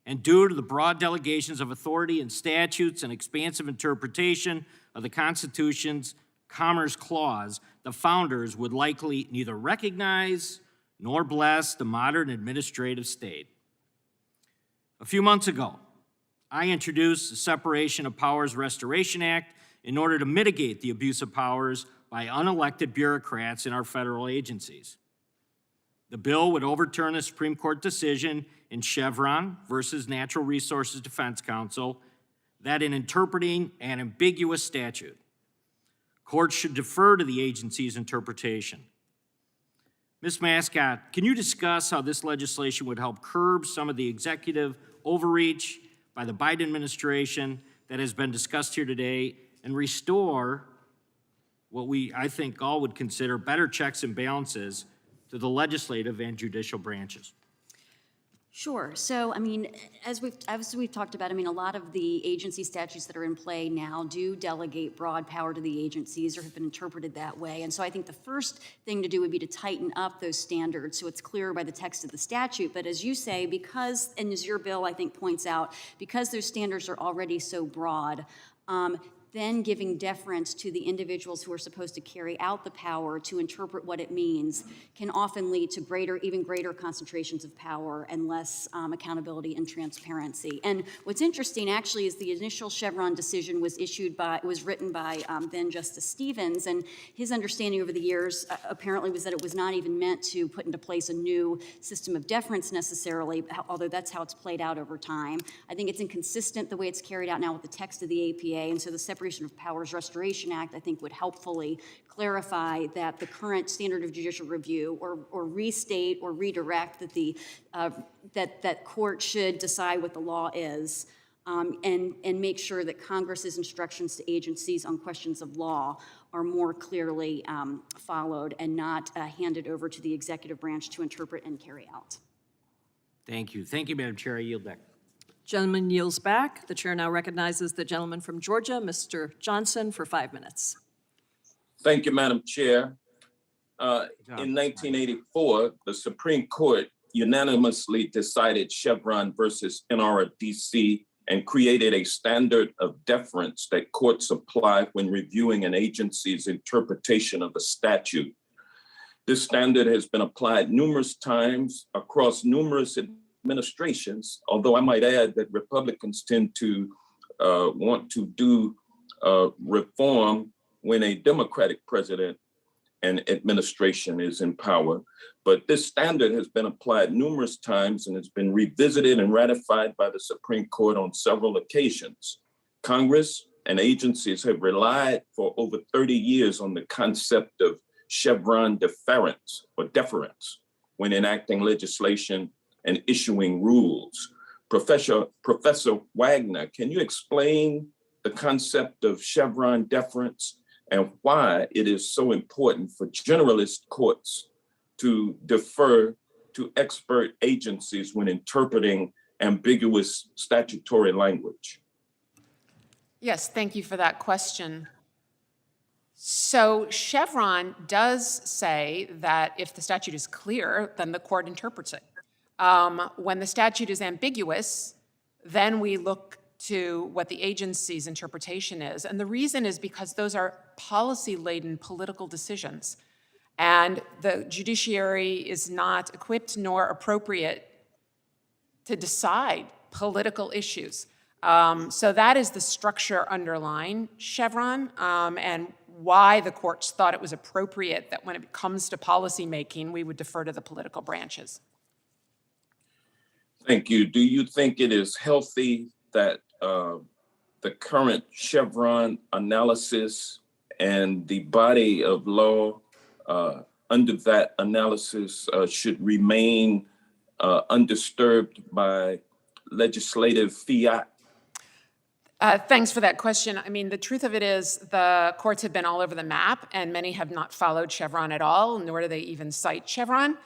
And due to the broad delegations of authority in statutes and expansive interpretation of the Constitution's Commerce Clause, the founders would likely neither recognize nor bless the modern administrative state. A few months ago, I introduced the Separation of Powers Restoration Act in order to mitigate the abuse of powers by unelected bureaucrats in our federal agencies. The bill would overturn the Supreme Court decision in Chevron versus Natural Resources Defense Council that in interpreting an ambiguous statute, courts should defer to the agency's interpretation. Ms. Mascott, can you discuss how this legislation would help curb some of the executive overreach by the Biden administration that has been discussed here today and restore what I think all would consider better checks and balances to the legislative and judicial branches? Sure. So, as we've talked about, a lot of the agency statutes that are in play now do delegate broad power to the agencies or have been interpreted that way. And so I think the first thing to do would be to tighten up those standards so it's clear by the text of the statute. But as you say, because, and as your bill, I think, points out, because those standards are already so broad, then giving deference to the individuals who are supposed to carry out the power to interpret what it means can often lead to even greater concentrations of power and less accountability and transparency. And what's interesting actually is the initial Chevron decision was written by then Justice Stevens, and his understanding over the years apparently was that it was not even meant to put into place a new system of deference necessarily, although that's how it's played out over time. I think it's inconsistent the way it's carried out now with the text of the APA, and so the Separation of Powers Restoration Act, I think, would helpfully clarify that the current standard of judicial review or restate or redirect that that court should decide what the law is and make sure that Congress's instructions to agencies on questions of law are more clearly followed and not handed over to the executive branch to interpret and carry out. Thank you. Thank you, Madam Chair. I yield back. Gentleman yields back. The chair now recognizes the gentleman from Georgia, Mr. Johnson, for 5 minutes. Thank you, Madam Chair. In 1984, the Supreme Court unanimously decided Chevron versus NRDC and created a standard of deference that courts apply when reviewing an agency's interpretation of a statute. This standard has been applied numerous times across numerous administrations, although I might add that Republicans tend to want to do reform when a Democratic president and administration is in power. But this standard has been applied numerous times and has been revisited and ratified by the Supreme Court on several occasions. Congress and agencies have relied for over 30 years on the concept of Chevron deference or deference when enacting legislation and issuing rules. Professor Wagner, can you explain the concept of Chevron deference and why it is so important for generalist courts to defer to expert agencies when interpreting ambiguous statutory language? Yes, thank you for that question. So Chevron does say that if the statute is clear, then the court interprets it. When the statute is ambiguous, then we look to what the agency's interpretation is. And the reason is because those are policy-laden political decisions. And the judiciary is not equipped nor appropriate to decide political issues. So that is the structure underlying Chevron, and why the courts thought it was appropriate that when it comes to policymaking, we would defer to the political branches. Thank you. Do you think it is healthy that the current Chevron analysis and the body of law under that analysis should remain undisturbed by legislative fiat? Thanks for that question. I mean, the truth of it is the courts have been all over the map, and many have not followed Chevron at all, nor do they even cite Chevron.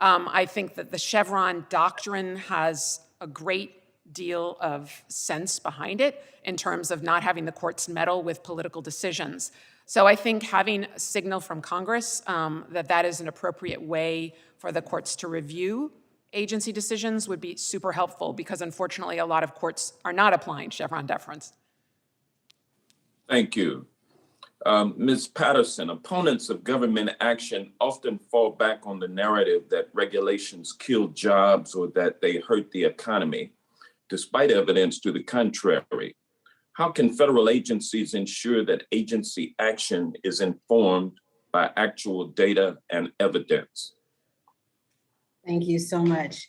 I think that the Chevron Doctrine has a great deal of sense behind it in terms of not having the courts meddle with political decisions. So I think having a signal from Congress that is an appropriate way for the courts to review agency decisions would be super helpful, because unfortunately a lot of courts are not applying Chevron deference. Thank you. Ms. Patterson, opponents of government action often fall back on the narrative that regulations kill jobs or that they hurt the economy, despite evidence to the contrary. How can federal agencies ensure that agency action is informed by actual data and evidence? Thank you so much.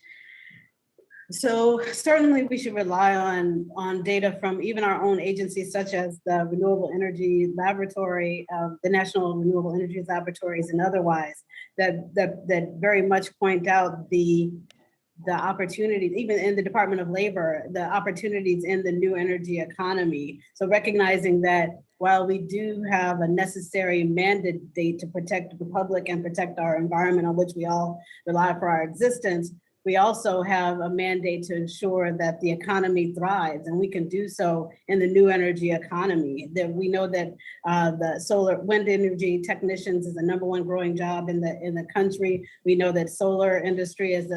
So certainly we should rely on data from even our own agencies, such as the Renewable Energy Laboratory, the National Renewable Energy Laboratories and otherwise, that very much point out the opportunities, even in the Department of Labor, the opportunities in the new energy economy. So recognizing that while we do have a necessary mandate to protect the public and protect our environment on which we all rely for our existence, we also have a mandate to ensure that the economy thrives, and we can do so in the new energy economy. That we know that the solar wind energy technicians is the #1 growing job in the country. We know that solar industry is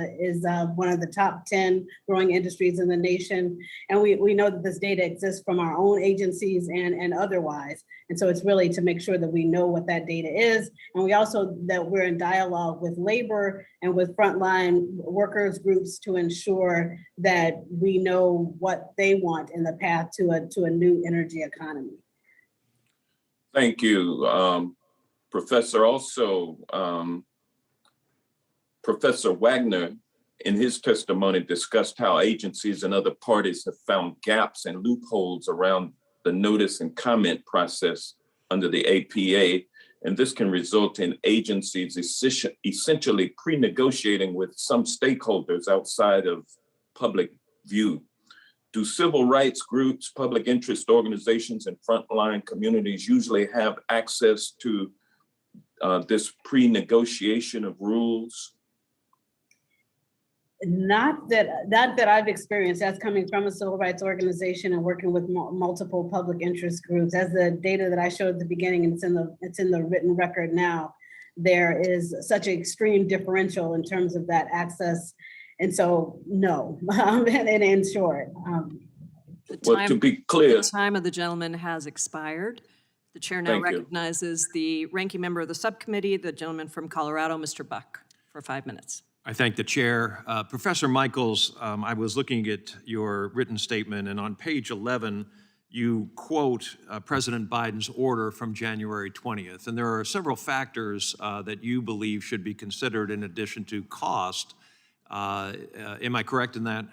one of the top 10 growing industries in the nation, and we know that this data exists from our own agencies and otherwise. And so it's really to make sure that we know what that data is, and we also that we're in dialogue with labor and with frontline workers groups to ensure that we know what they want in the path to a new energy economy. Thank you, Professor. Also, Professor Wagner, in his testimony, discussed how agencies and other parties have found gaps and loopholes around the notice and comment process under the APA, and this can result in agencies essentially pre-negotiating with some stakeholders outside of public view. Do civil rights groups, public interest organizations, and frontline communities usually have access to this pre-negotiation of rules? Not that I've experienced. That's coming from a civil rights organization and working with multiple public interest groups. As the data that I showed at the beginning, and it's in the written record now, there is such an extreme differential in terms of that access. And so, no, and in short. Well, to be clear, the time of the gentleman has expired. The chair now Thank you. recognizes the ranking member of the subcommittee, the gentleman from Colorado, Mr. Buck, for 5 minutes. I thank the chair. Professor Michaels, I was looking at your written statement, and on page 11, you quote President Biden's order from January 20th. And there are several factors that you believe should be considered in addition to cost. Am I correct in that?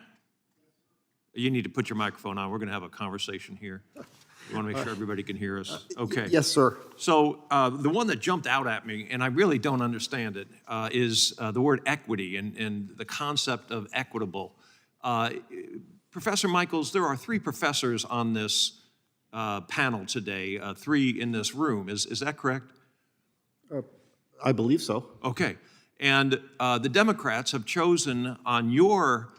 You need to put your microphone on. We're going to have a conversation here. You want to make sure everybody can hear us? Okay. Yes, sir. So the one that jumped out at me, and I really don't understand it, is the word equity and the concept of equitable. Professor Michaels, there are 3 professors on this panel today, 3 in this room. Is that correct? I believe so. Okay. And the Democrats have chosen on your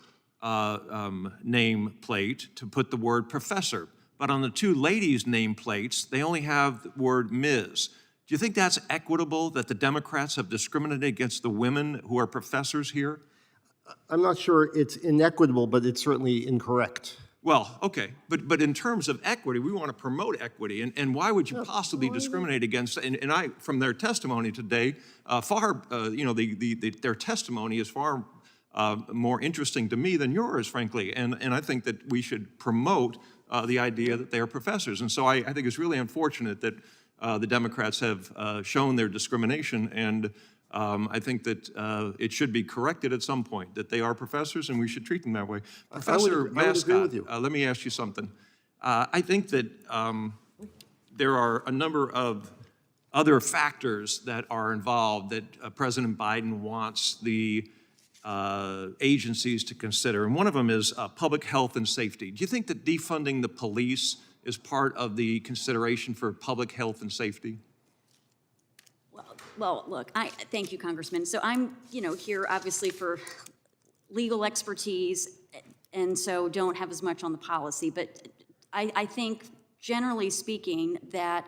nameplate to put the word professor. But on the 2 ladies' nameplates, they only have the word Ms. Do you think that's equitable, that the Democrats have discriminated against the women who are professors here? I'm not sure it's inequitable, but it's certainly incorrect. Well, okay, but in terms of equity, we want to promote equity, and why would you possibly discriminate against? And I, from their testimony today, their testimony is far more interesting to me than yours, frankly, and I think that we should promote the idea that they are professors, and so I think it's really unfortunate that the Democrats have shown their discrimination, and I think that it should be corrected at some point, that they are professors and we should treat them that way. Professor Mascott, let me ask you something. I think that there are a number of other factors that are involved that President Biden wants the agencies to consider, and one of them is public health and safety. Do you think that defunding the police is part of the consideration for public health and safety? Well, look, thank you, Congressman. So I'm, here obviously for legal expertise, and so don't have as much on the policy. But I think, generally speaking, that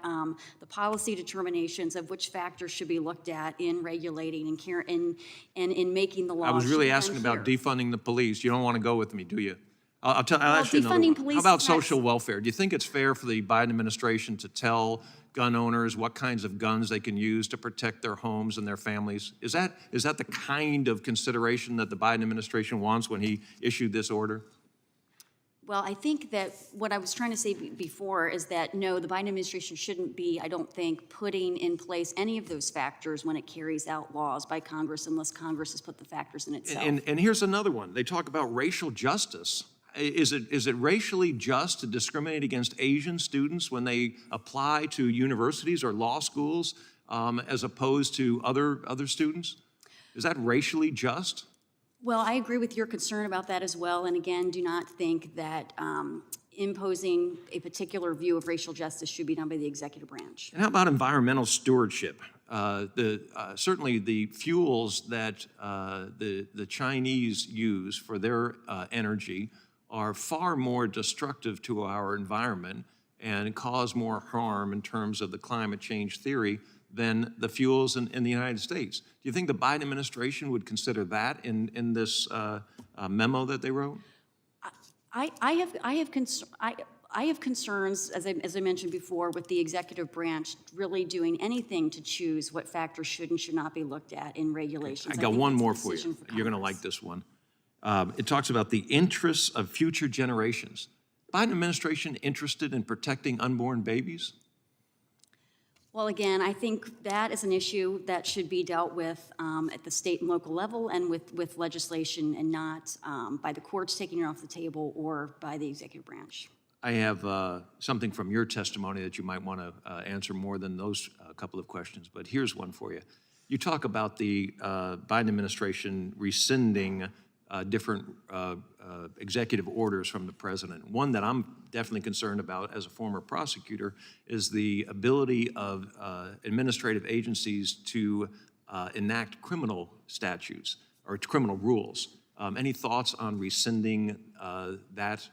the policy determinations of which factors should be looked at in regulating and in making the law. I was really asking about defunding the police. You don't want to go with me, do you? I'll ask you another one. How about social welfare? Do you think it's fair for the Biden administration to tell gun owners what kinds of guns they can use to protect their homes and their families? Is that the kind of consideration that the Biden administration wants when he issued this order? Well, I think that what I was trying to say before is that, no, the Biden administration shouldn't be, I don't think, putting in place any of those factors when it carries out laws by Congress unless Congress has put the factors in itself. And here's another one. They talk about racial justice. Is it racially just to discriminate against Asian students when they apply to universities or law schools as opposed to other students? Is that racially just? Well, I agree with your concern about that as well. And again, do not think that imposing a particular view of racial justice should be done by the executive branch. And how about environmental stewardship? Certainly the fuels that the Chinese use for their energy are far more destructive to our environment and cause more harm in terms of the climate change theory than the fuels in the United States. Do you think the Biden administration would consider that in this memo that they wrote? I have concerns, as I mentioned before, with the executive branch really doing anything to choose what factors should and should not be looked at in regulations. I got one more for you. You're going to like this one. It talks about the interests of future generations. Biden administration interested in protecting unborn babies? Well, again, I think that is an issue that should be dealt with at the state and local level and with legislation and not by the courts taking it off the table or by the executive branch. I have something from your testimony that you might want to answer more than those couple of questions, but here's one for you. You talk about the Biden administration rescinding different executive orders from the president. One that I'm definitely concerned about as a former prosecutor is the ability of administrative agencies to enact criminal statutes or criminal rules. Any thoughts on rescinding that?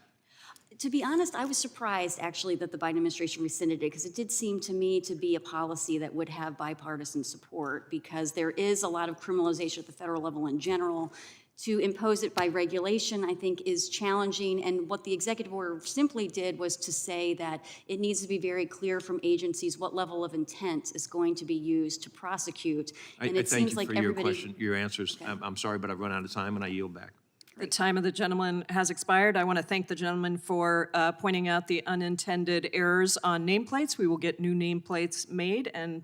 To be honest, I was surprised actually that the Biden administration rescinded it because it did seem to me to be a policy that would have bipartisan support because there is a lot of criminalization at the federal level in general. To impose it by regulation, I think, is challenging. And what the executive order simply did was to say that it needs to be very clear from agencies what level of intent is going to be used to prosecute. And I it thank seems you like for everybody. your answers. Okay. I'm sorry, but I've run out of time and I yield back. The time of the gentleman has expired. I want to thank the gentleman for pointing out the unintended errors on nameplates. We will get new nameplates made and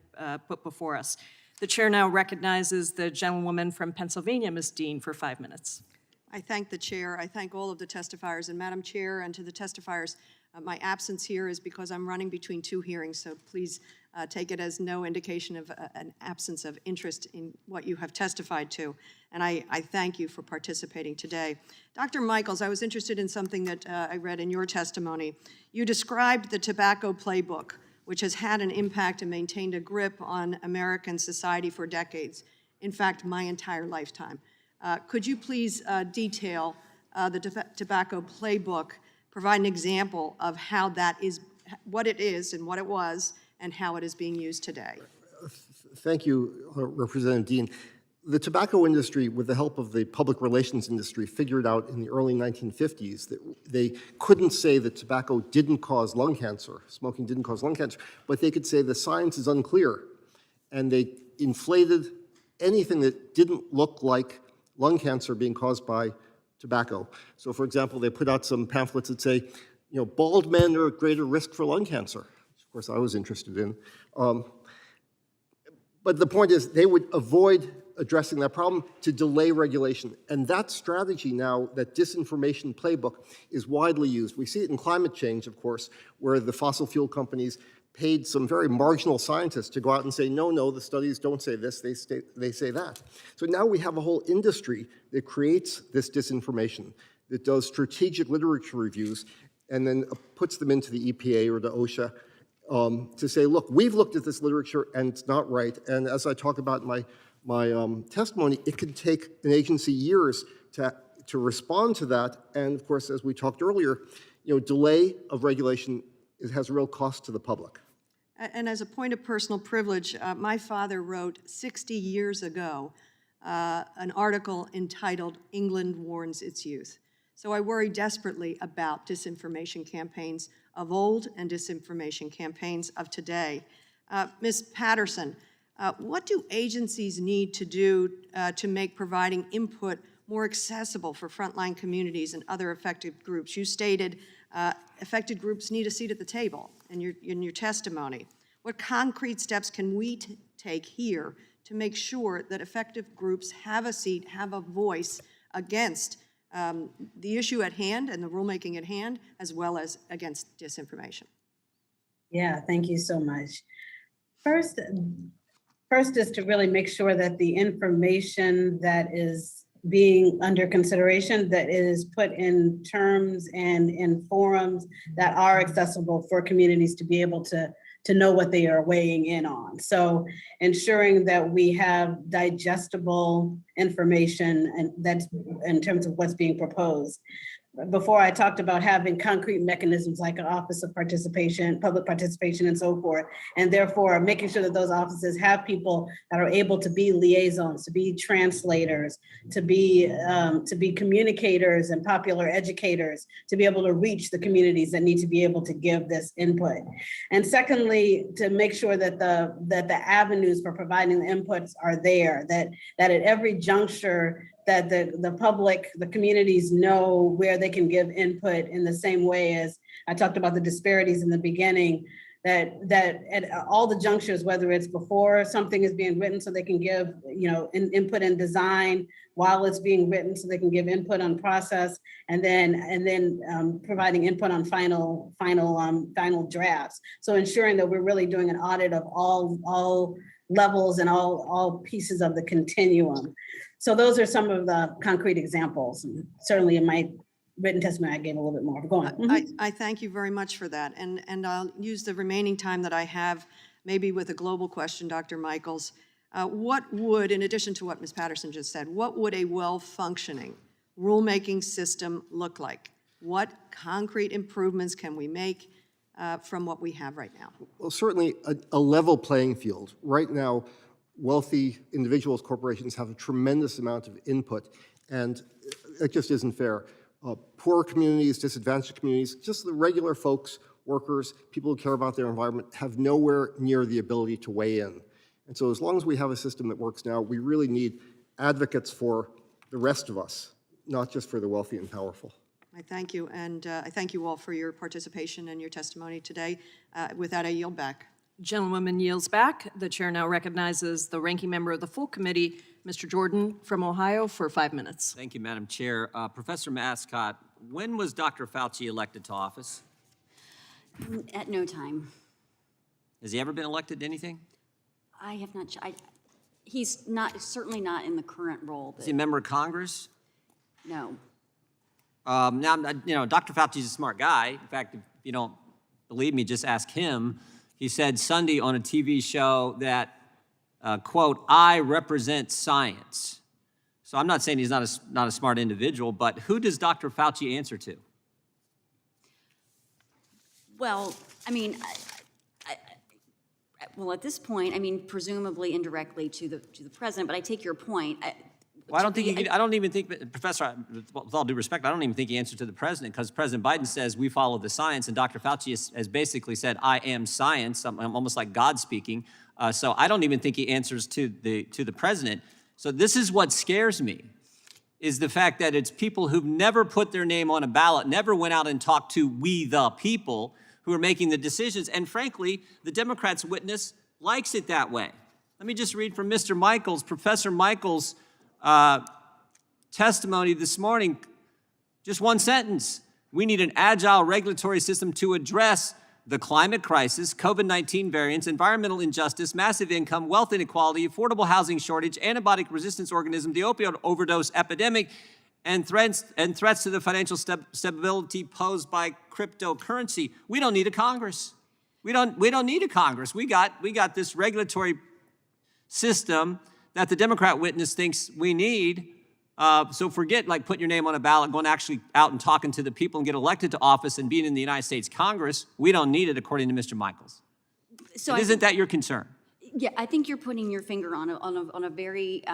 put before us. The chair now recognizes the gentlewoman from Pennsylvania, Ms. Dean, for 5 minutes. I thank the chair. I thank all of the testifiers. And Madam Chair, and to the testifiers, my absence here is because I'm running between two hearings, so please take it as no indication of an absence of interest in what you have testified to. And I thank you for participating today. Dr. Michaels, I was interested in something that I read in your testimony. You described the Tobacco Playbook, which has had an impact and maintained a grip on American society for decades. In fact, my entire lifetime. Could you please detail the Tobacco Playbook, provide an example of how that is, what it is and what it was, and how it is being used today? Thank you, Representative Dean. The tobacco industry, with the help of the public relations industry, figured out in the early 1950s that they couldn't say that tobacco didn't cause lung cancer, smoking didn't cause lung cancer, but they could say the science is unclear. And they inflated anything that didn't look like lung cancer being caused by tobacco. So, for example, they put out some pamphlets that say, you know, bald men are at greater risk for lung cancer, which of course I was interested in. But the point is, they would avoid addressing that problem to delay regulation. And that strategy now, that disinformation playbook, is widely used. We see it in climate change, of course, where the fossil fuel companies paid some very marginal scientists to go out and say, no, no, the studies don't say this, they say that. So now we have a whole industry that creates this disinformation, that does strategic literature reviews, and then puts them into the EPA or the OSHA to say, look, we've looked at this literature and it's not right. And as I talk about in my testimony, it can take an agency years to respond to that. And of course, as we talked earlier, you know, delay of regulation has a real cost to the public. And as a point of personal privilege, my father wrote 60 years ago an article entitled "England Warns Its Youth." So I worry desperately about disinformation campaigns of old and disinformation campaigns of today. Ms. Patterson, what do agencies need to do to make providing input more accessible for frontline communities and other affected groups? You stated affected groups need a seat at the table in your testimony. What concrete steps can we take here to make sure that affected groups have a seat, have a voice against the issue at hand and the rulemaking at hand, as well as against disinformation? Yeah, thank you so much. First is to really make sure that the information that is being under consideration, that is put in terms and in forums that are accessible for communities to be able to know what they are weighing in on. So ensuring that we have digestible information, and that's in terms of what's being proposed. Before I talked about having concrete mechanisms like an office of participation, public participation, and so forth, and therefore making sure that those offices have people that are able to be liaisons, to be translators, to be communicators and popular educators, to be able to reach the communities that need to be able to give this input. And secondly, to make sure that the avenues for providing the inputs are there, that at every juncture that the public, the communities know where they can give input in the same way as I talked about the disparities in the beginning, that at all the junctures, whether it's before something is being written so they can give, you know, input in design, while it's being written so they can give input on process, and then providing input on final drafts. So ensuring that we're really doing an audit of all levels and all pieces of the continuum. So those are some of the concrete examples. Certainly in my written testimony, I gave a little bit more. Go on. I thank you very much for that. And I'll use the remaining time that I have, maybe with a global question, Dr. Michaels. What would, in addition to what Ms. Patterson just said, what would a well-functioning rulemaking system look like? What concrete improvements can we make from what we have right now? Well, certainly a level playing field. Right now, wealthy individuals, corporations have a tremendous amount of input, and it just isn't fair. Poor communities, disadvantaged communities, just the regular folks, workers, people who care about their environment have nowhere near the ability to weigh in. And so as long as we have a system that works now, we really need advocates for the rest of us, not just for the wealthy and powerful. I thank you, and I thank you all for your participation and your testimony today. With that, I yield back. Gentlewoman yields back. The chair now recognizes the ranking member of the full committee, Mr. Jordan from Ohio, for 5 minutes. Thank you, Madam Chair. Professor Mascott, when was Dr. Fauci elected to office? At no time. Has he ever been elected to anything? I have not, he's not, certainly not in the current role. Is he a member of Congress? No. Now, you know, Dr. Fauci's a smart guy. In fact, if you don't believe me, just ask him. He said Sunday on a TV show that, quote, I represent science. So I'm not saying he's not a smart individual, but who does Dr. Fauci answer to? Well, I mean, well, at this point, I mean, presumably indirectly to the president, but I take your point. Well, I don't even think, Professor, with all due respect, I don't even think he answered to the president, because President Biden says we follow the science, and Dr. Fauci has basically said, I am science. I'm almost like God speaking. So I don't even think he answers to the president. So this is what scares me, is the fact that it's people who've never put their name on a ballot, never went out and talked to we the people who are making the decisions. And frankly, the Democrats' witness likes it that way. Let me just read from Mr. Michaels, Professor Michaels' testimony this morning. Just one sentence. We need an agile regulatory system to address the climate crisis, COVID-19 variants, environmental injustice, massive income, wealth inequality, affordable housing shortage, antibiotic resistance organism, the opioid overdose epidemic, and threats to the financial stability posed by cryptocurrency. We don't need a Congress. We don't need a Congress. We got this regulatory system that the Democrat witness thinks we need. So forget like putting your name on a ballot, going actually out and talking to the people and get elected to office and being in the United States Congress. We don't need it, according to Mr. Michaels. So isn't that your concern? Yeah, I think you're putting your finger on a very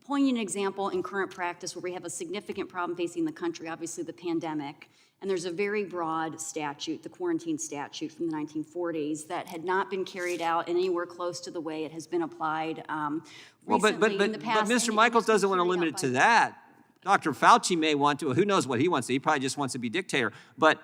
poignant example in current practice where we have a significant problem facing the country, obviously the pandemic. And there's a very broad statute, the quarantine statute from the 1940s, that had not been carried out anywhere close to the way it has been applied recently in the past. But Mr. Michaels doesn't want to limit it to that. Dr. Fauci may want to. Who knows what he wants to. He probably just wants to be dictator. But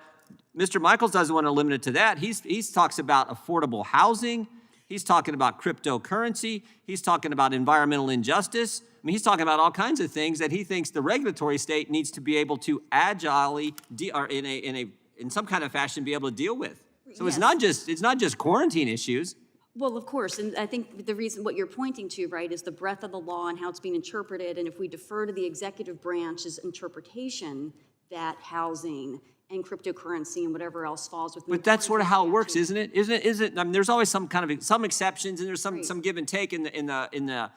Mr. Michaels doesn't want to limit it to that. He talks about affordable housing. He's talking about cryptocurrency. He's talking about environmental injustice. I mean, he's talking about all kinds of things that he thinks the regulatory state needs to be able to agilely, or in some kind of fashion, be able to deal with. So it's not just quarantine issues. Well, of course, and I think the reason what you're pointing to, right, is the breadth of the law and how it's being interpreted. And if we defer to the executive branch's interpretation, that housing and cryptocurrency and whatever else falls within. But that's sort of how it works, isn't it? I mean, there's always some exceptions, and there's some give and take in the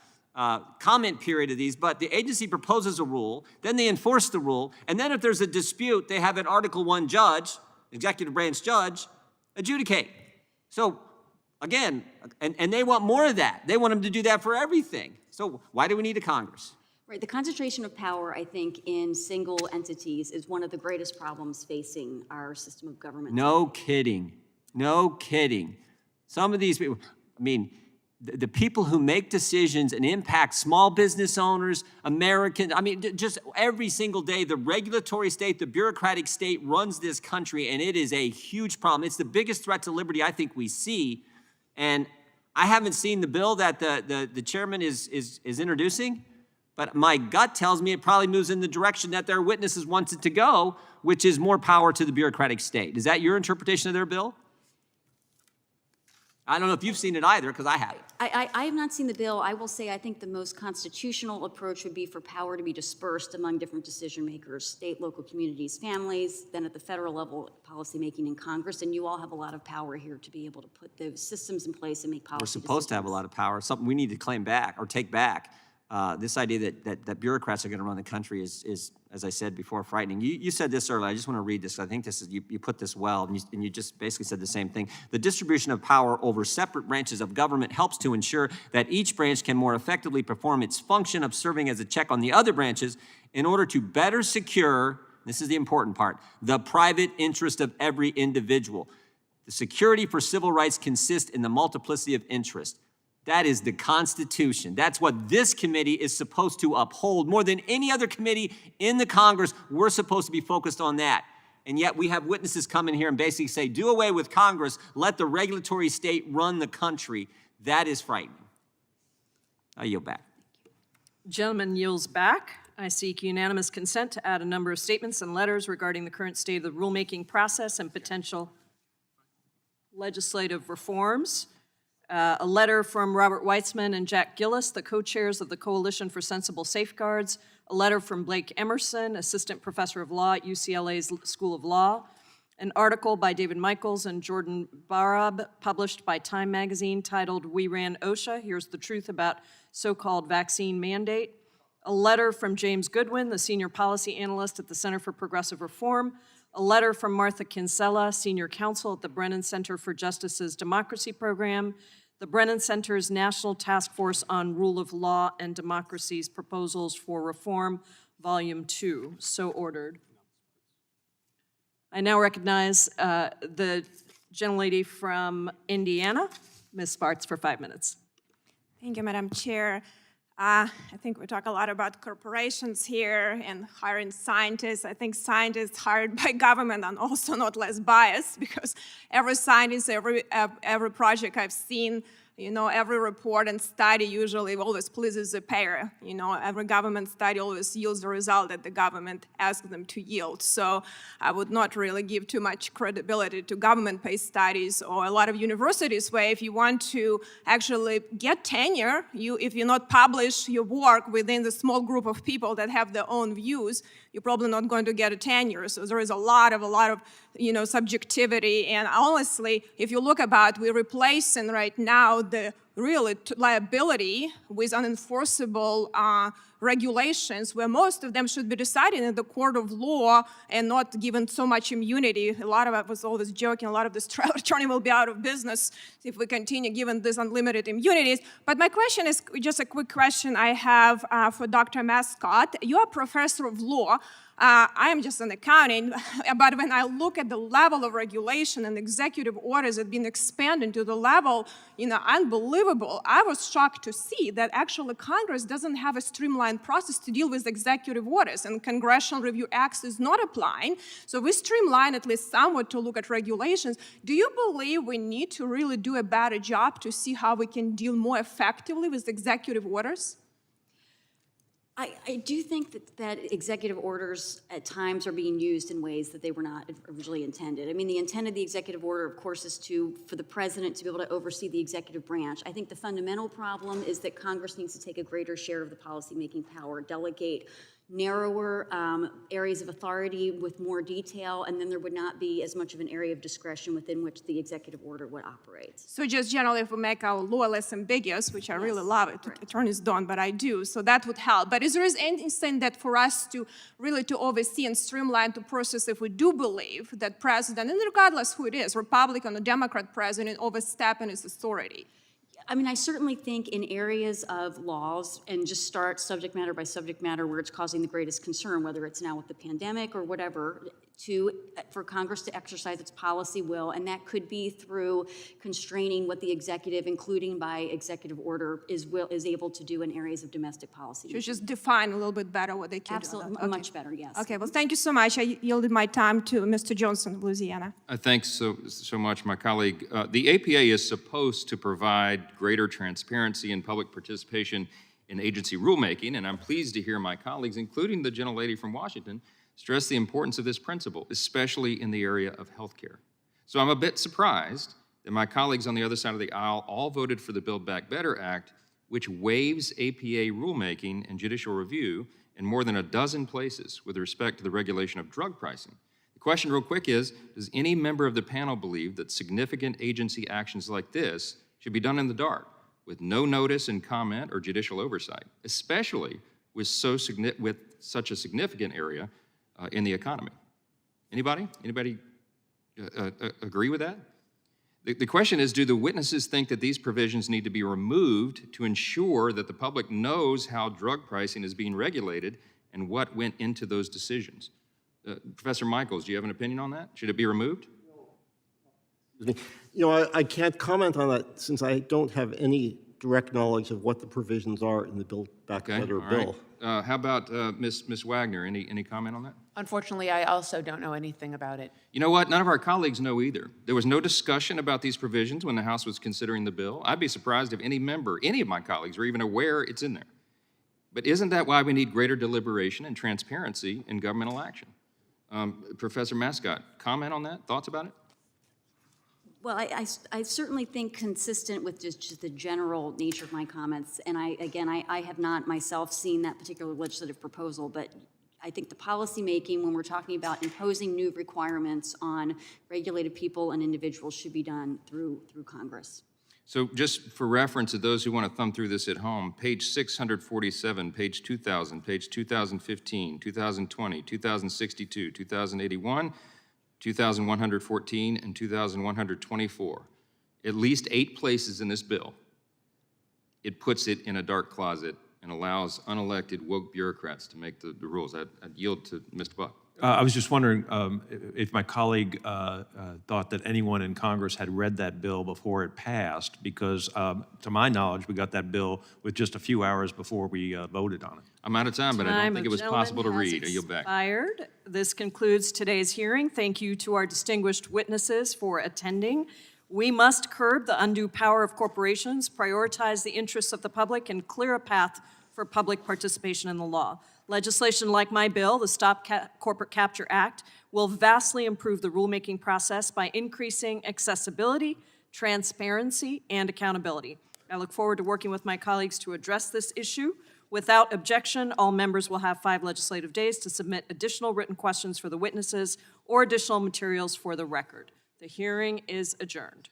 comment period of these. But the agency proposes a rule, then they enforce the rule, and then if there's a dispute, they have an Article I judge, executive branch judge, adjudicate. So again, and they want more of that. They want them to do that for everything. So why do we need a Congress? Right, the concentration of power, I think, in single entities is one of the greatest problems facing our system of government. No kidding. No kidding. Some of these people, I mean, the people who make decisions and impact small business owners, Americans, I mean, just every single day, the regulatory state, the bureaucratic state runs this country, and it is a huge problem. It's the biggest threat to liberty I think we see. And I haven't seen the bill that the chairman is introducing, but my gut tells me it probably moves in the direction that their witnesses want it to go, which is more power to the bureaucratic state. Is that your interpretation of their bill? I don't know if you've seen it either, because I haven't. I have not seen the bill. I will say I think the most constitutional approach would be for power to be dispersed among different decision makers, state, local communities, families, then at the federal level, policymaking in Congress. And you all have a lot of power here to be able to put those systems in place and make policy decisions. We're supposed to have a lot of power, something we need to claim back or take back. This idea that bureaucrats are going to run the country is, as I said before, frightening. You said this earlier. I just want to read this. I think this is you put this well, and you just basically said the same thing. The distribution of power over separate branches of government helps to ensure that each branch can more effectively perform its function of serving as a check on the other branches in order to better secure, this is the important part, the private interest of every individual. The security for civil rights consists in the multiplicity of interests. That is the Constitution. That's what this committee is supposed to uphold. More than any other committee in the Congress, we're supposed to be focused on that. And yet we have witnesses come in here and basically say, do away with Congress, let the regulatory state run the country. That is frightening. I yield back. Gentleman yields back. I seek unanimous consent to add a number of statements and letters regarding the current state of the rulemaking process and potential legislative reforms. A letter from Robert Weitzman and Jack Gillis, the co-chairs of the Coalition for Sensible Safeguards. A letter from Blake Emerson, assistant professor of law at UCLA's School of Law. An article by David Michaels and Jordan Barab, published by Time magazine, titled "We Ran OSHA, Here's the Truth About So-Called Vaccine Mandate." A letter from James Goodwin, the senior policy analyst at the Center for Progressive Reform. A letter from Martha Kinsella, senior counsel at the Brennan Center for Justice's Democracy Program. The Brennan Center's National Task Force on Rule of Law and Democracy's Proposals for Reform, Volume 2. So ordered. I now recognize the gentlelady from Indiana, Ms. Spartz, for 5 minutes. Thank you, Madam Chair. I think we talk a lot about corporations here and hiring scientists. I think scientists hired by government are also not less biased, because every scientist, every project I've seen, every report and study usually always pleases the payer. Every government study always yields the result that the government asks them to yield. So I would not really give too much credibility to government-based studies or a lot of universities where if you want to actually get tenure, if you not publish your work within the small group of people that have their own views, you're probably not going to get a tenure. So there is a lot of subjectivity. And honestly, if you look about, we're replacing right now the real liability with unenforceable regulations, where most of them should be decided in the court of law and not given so much immunity. A lot of us was always joking, a lot of this attorney will be out of business if we continue giving these unlimited immunities. But my question is just a quick question I have for Dr. Mascott. You're a professor of law. I am just an accounting, but when I look at the level of regulation and executive orders that have been expanded to the level, unbelievable. I was shocked to see that actually Congress doesn't have a streamlined process to deal with executive orders, and Congressional Review Act is not applying. So we streamline at least somewhat to look at regulations. Do you believe we need to really do a better job to see how we can deal more effectively with executive orders? I do think that executive orders at times are being used in ways that they were not originally intended. I mean, the intent of the executive order, of course, is for the president to be able to oversee the executive branch. I think the fundamental problem is that Congress needs to take a greater share of the policymaking power, delegate narrower areas of authority with more detail, and then there would not be as much of an area of discretion within which the executive order would operate. So just generally, if we make our law less ambiguous, which I really love it, attorneys don't, but I do, so that would help. But is there anything that for us to really to oversee and streamline the process if we do believe that president, and regardless who it is, Republican or Democrat president, overstepping his authority? I mean, I certainly think in areas of laws, and just start subject matter by subject matter where it's causing the greatest concern, whether it's now with the pandemic or whatever, for Congress to exercise its policy will, and that could be through constraining what the executive, including by executive order, is able to do in areas of domestic policy. So just define a little bit better what they can do. Absolutely, much better, yes. Okay, well, thank you so much. I yielded my time to Mr. Johnson of Louisiana. Thanks so much, my colleague. The APA is supposed to provide greater transparency and public participation in agency rulemaking, and I'm pleased to hear my colleagues, including the gentlelady from Washington, stress the importance of this principle, especially in the area of healthcare. So I'm a bit surprised that my colleagues on the other side of the aisle all voted for the Build Back Better Act, which waives APA rulemaking and judicial review in more than a dozen places with respect to the regulation of drug pricing. The question real quick is, does any member of the panel believe that significant agency actions like this should be done in the dark, with no notice and comment or judicial oversight, especially with such a significant area in the economy? Anybody agree with that? The question is, do the witnesses think that these provisions need to be removed to ensure that the public knows how drug pricing is being regulated and what went into those decisions? Professor Michaels, do you have an opinion on that? Should it be removed? I can't comment on that since I don't have any direct knowledge of what the provisions are in the back letter all right. bill. How about Ms. Wagner? Any comment on that? Unfortunately, I also don't know anything about it. You know what? None of our colleagues know either. There was no discussion about these provisions when the House was considering the bill. I'd be surprised if any of my colleagues, are even aware it's in there. But isn't that why we need greater deliberation and transparency in governmental action? Professor Mascott, comment on that? Thoughts about it? Well, I certainly think consistent with just the general nature of my comments, and I have not myself seen that particular legislative proposal, but I think the policymaking, when we're talking about imposing new requirements on regulated people and individuals, should be done through Congress. So just for reference to those who want to thumb through this at home, page 647, page 2000, page 2015, 2020, 2062, 2081, 2114, and 2124. At least 8 places in this bill, it puts it in a dark closet and allows unelected woke bureaucrats to make the rules. I'd yield to Mr. Buck. I was just wondering if my colleague thought that anyone in Congress had read that bill before it passed, because to my knowledge, we got that bill with just a few hours before we voted on it. I'm out of time, but I don't think it was possible to read. I yield back. Expired. This concludes today's hearing. Thank you to our distinguished witnesses for attending. We must curb the undue power of corporations, prioritize the interests of the public, and clear a path for public participation in the law. Legislation like my bill, the Stop Corporate Capture Act, will vastly improve the rulemaking process by increasing accessibility, transparency, and accountability. I look forward to working with my colleagues to address this issue. Without objection, all members will have 5 legislative days to submit additional written questions for the witnesses or additional materials for the record. The hearing is adjourned.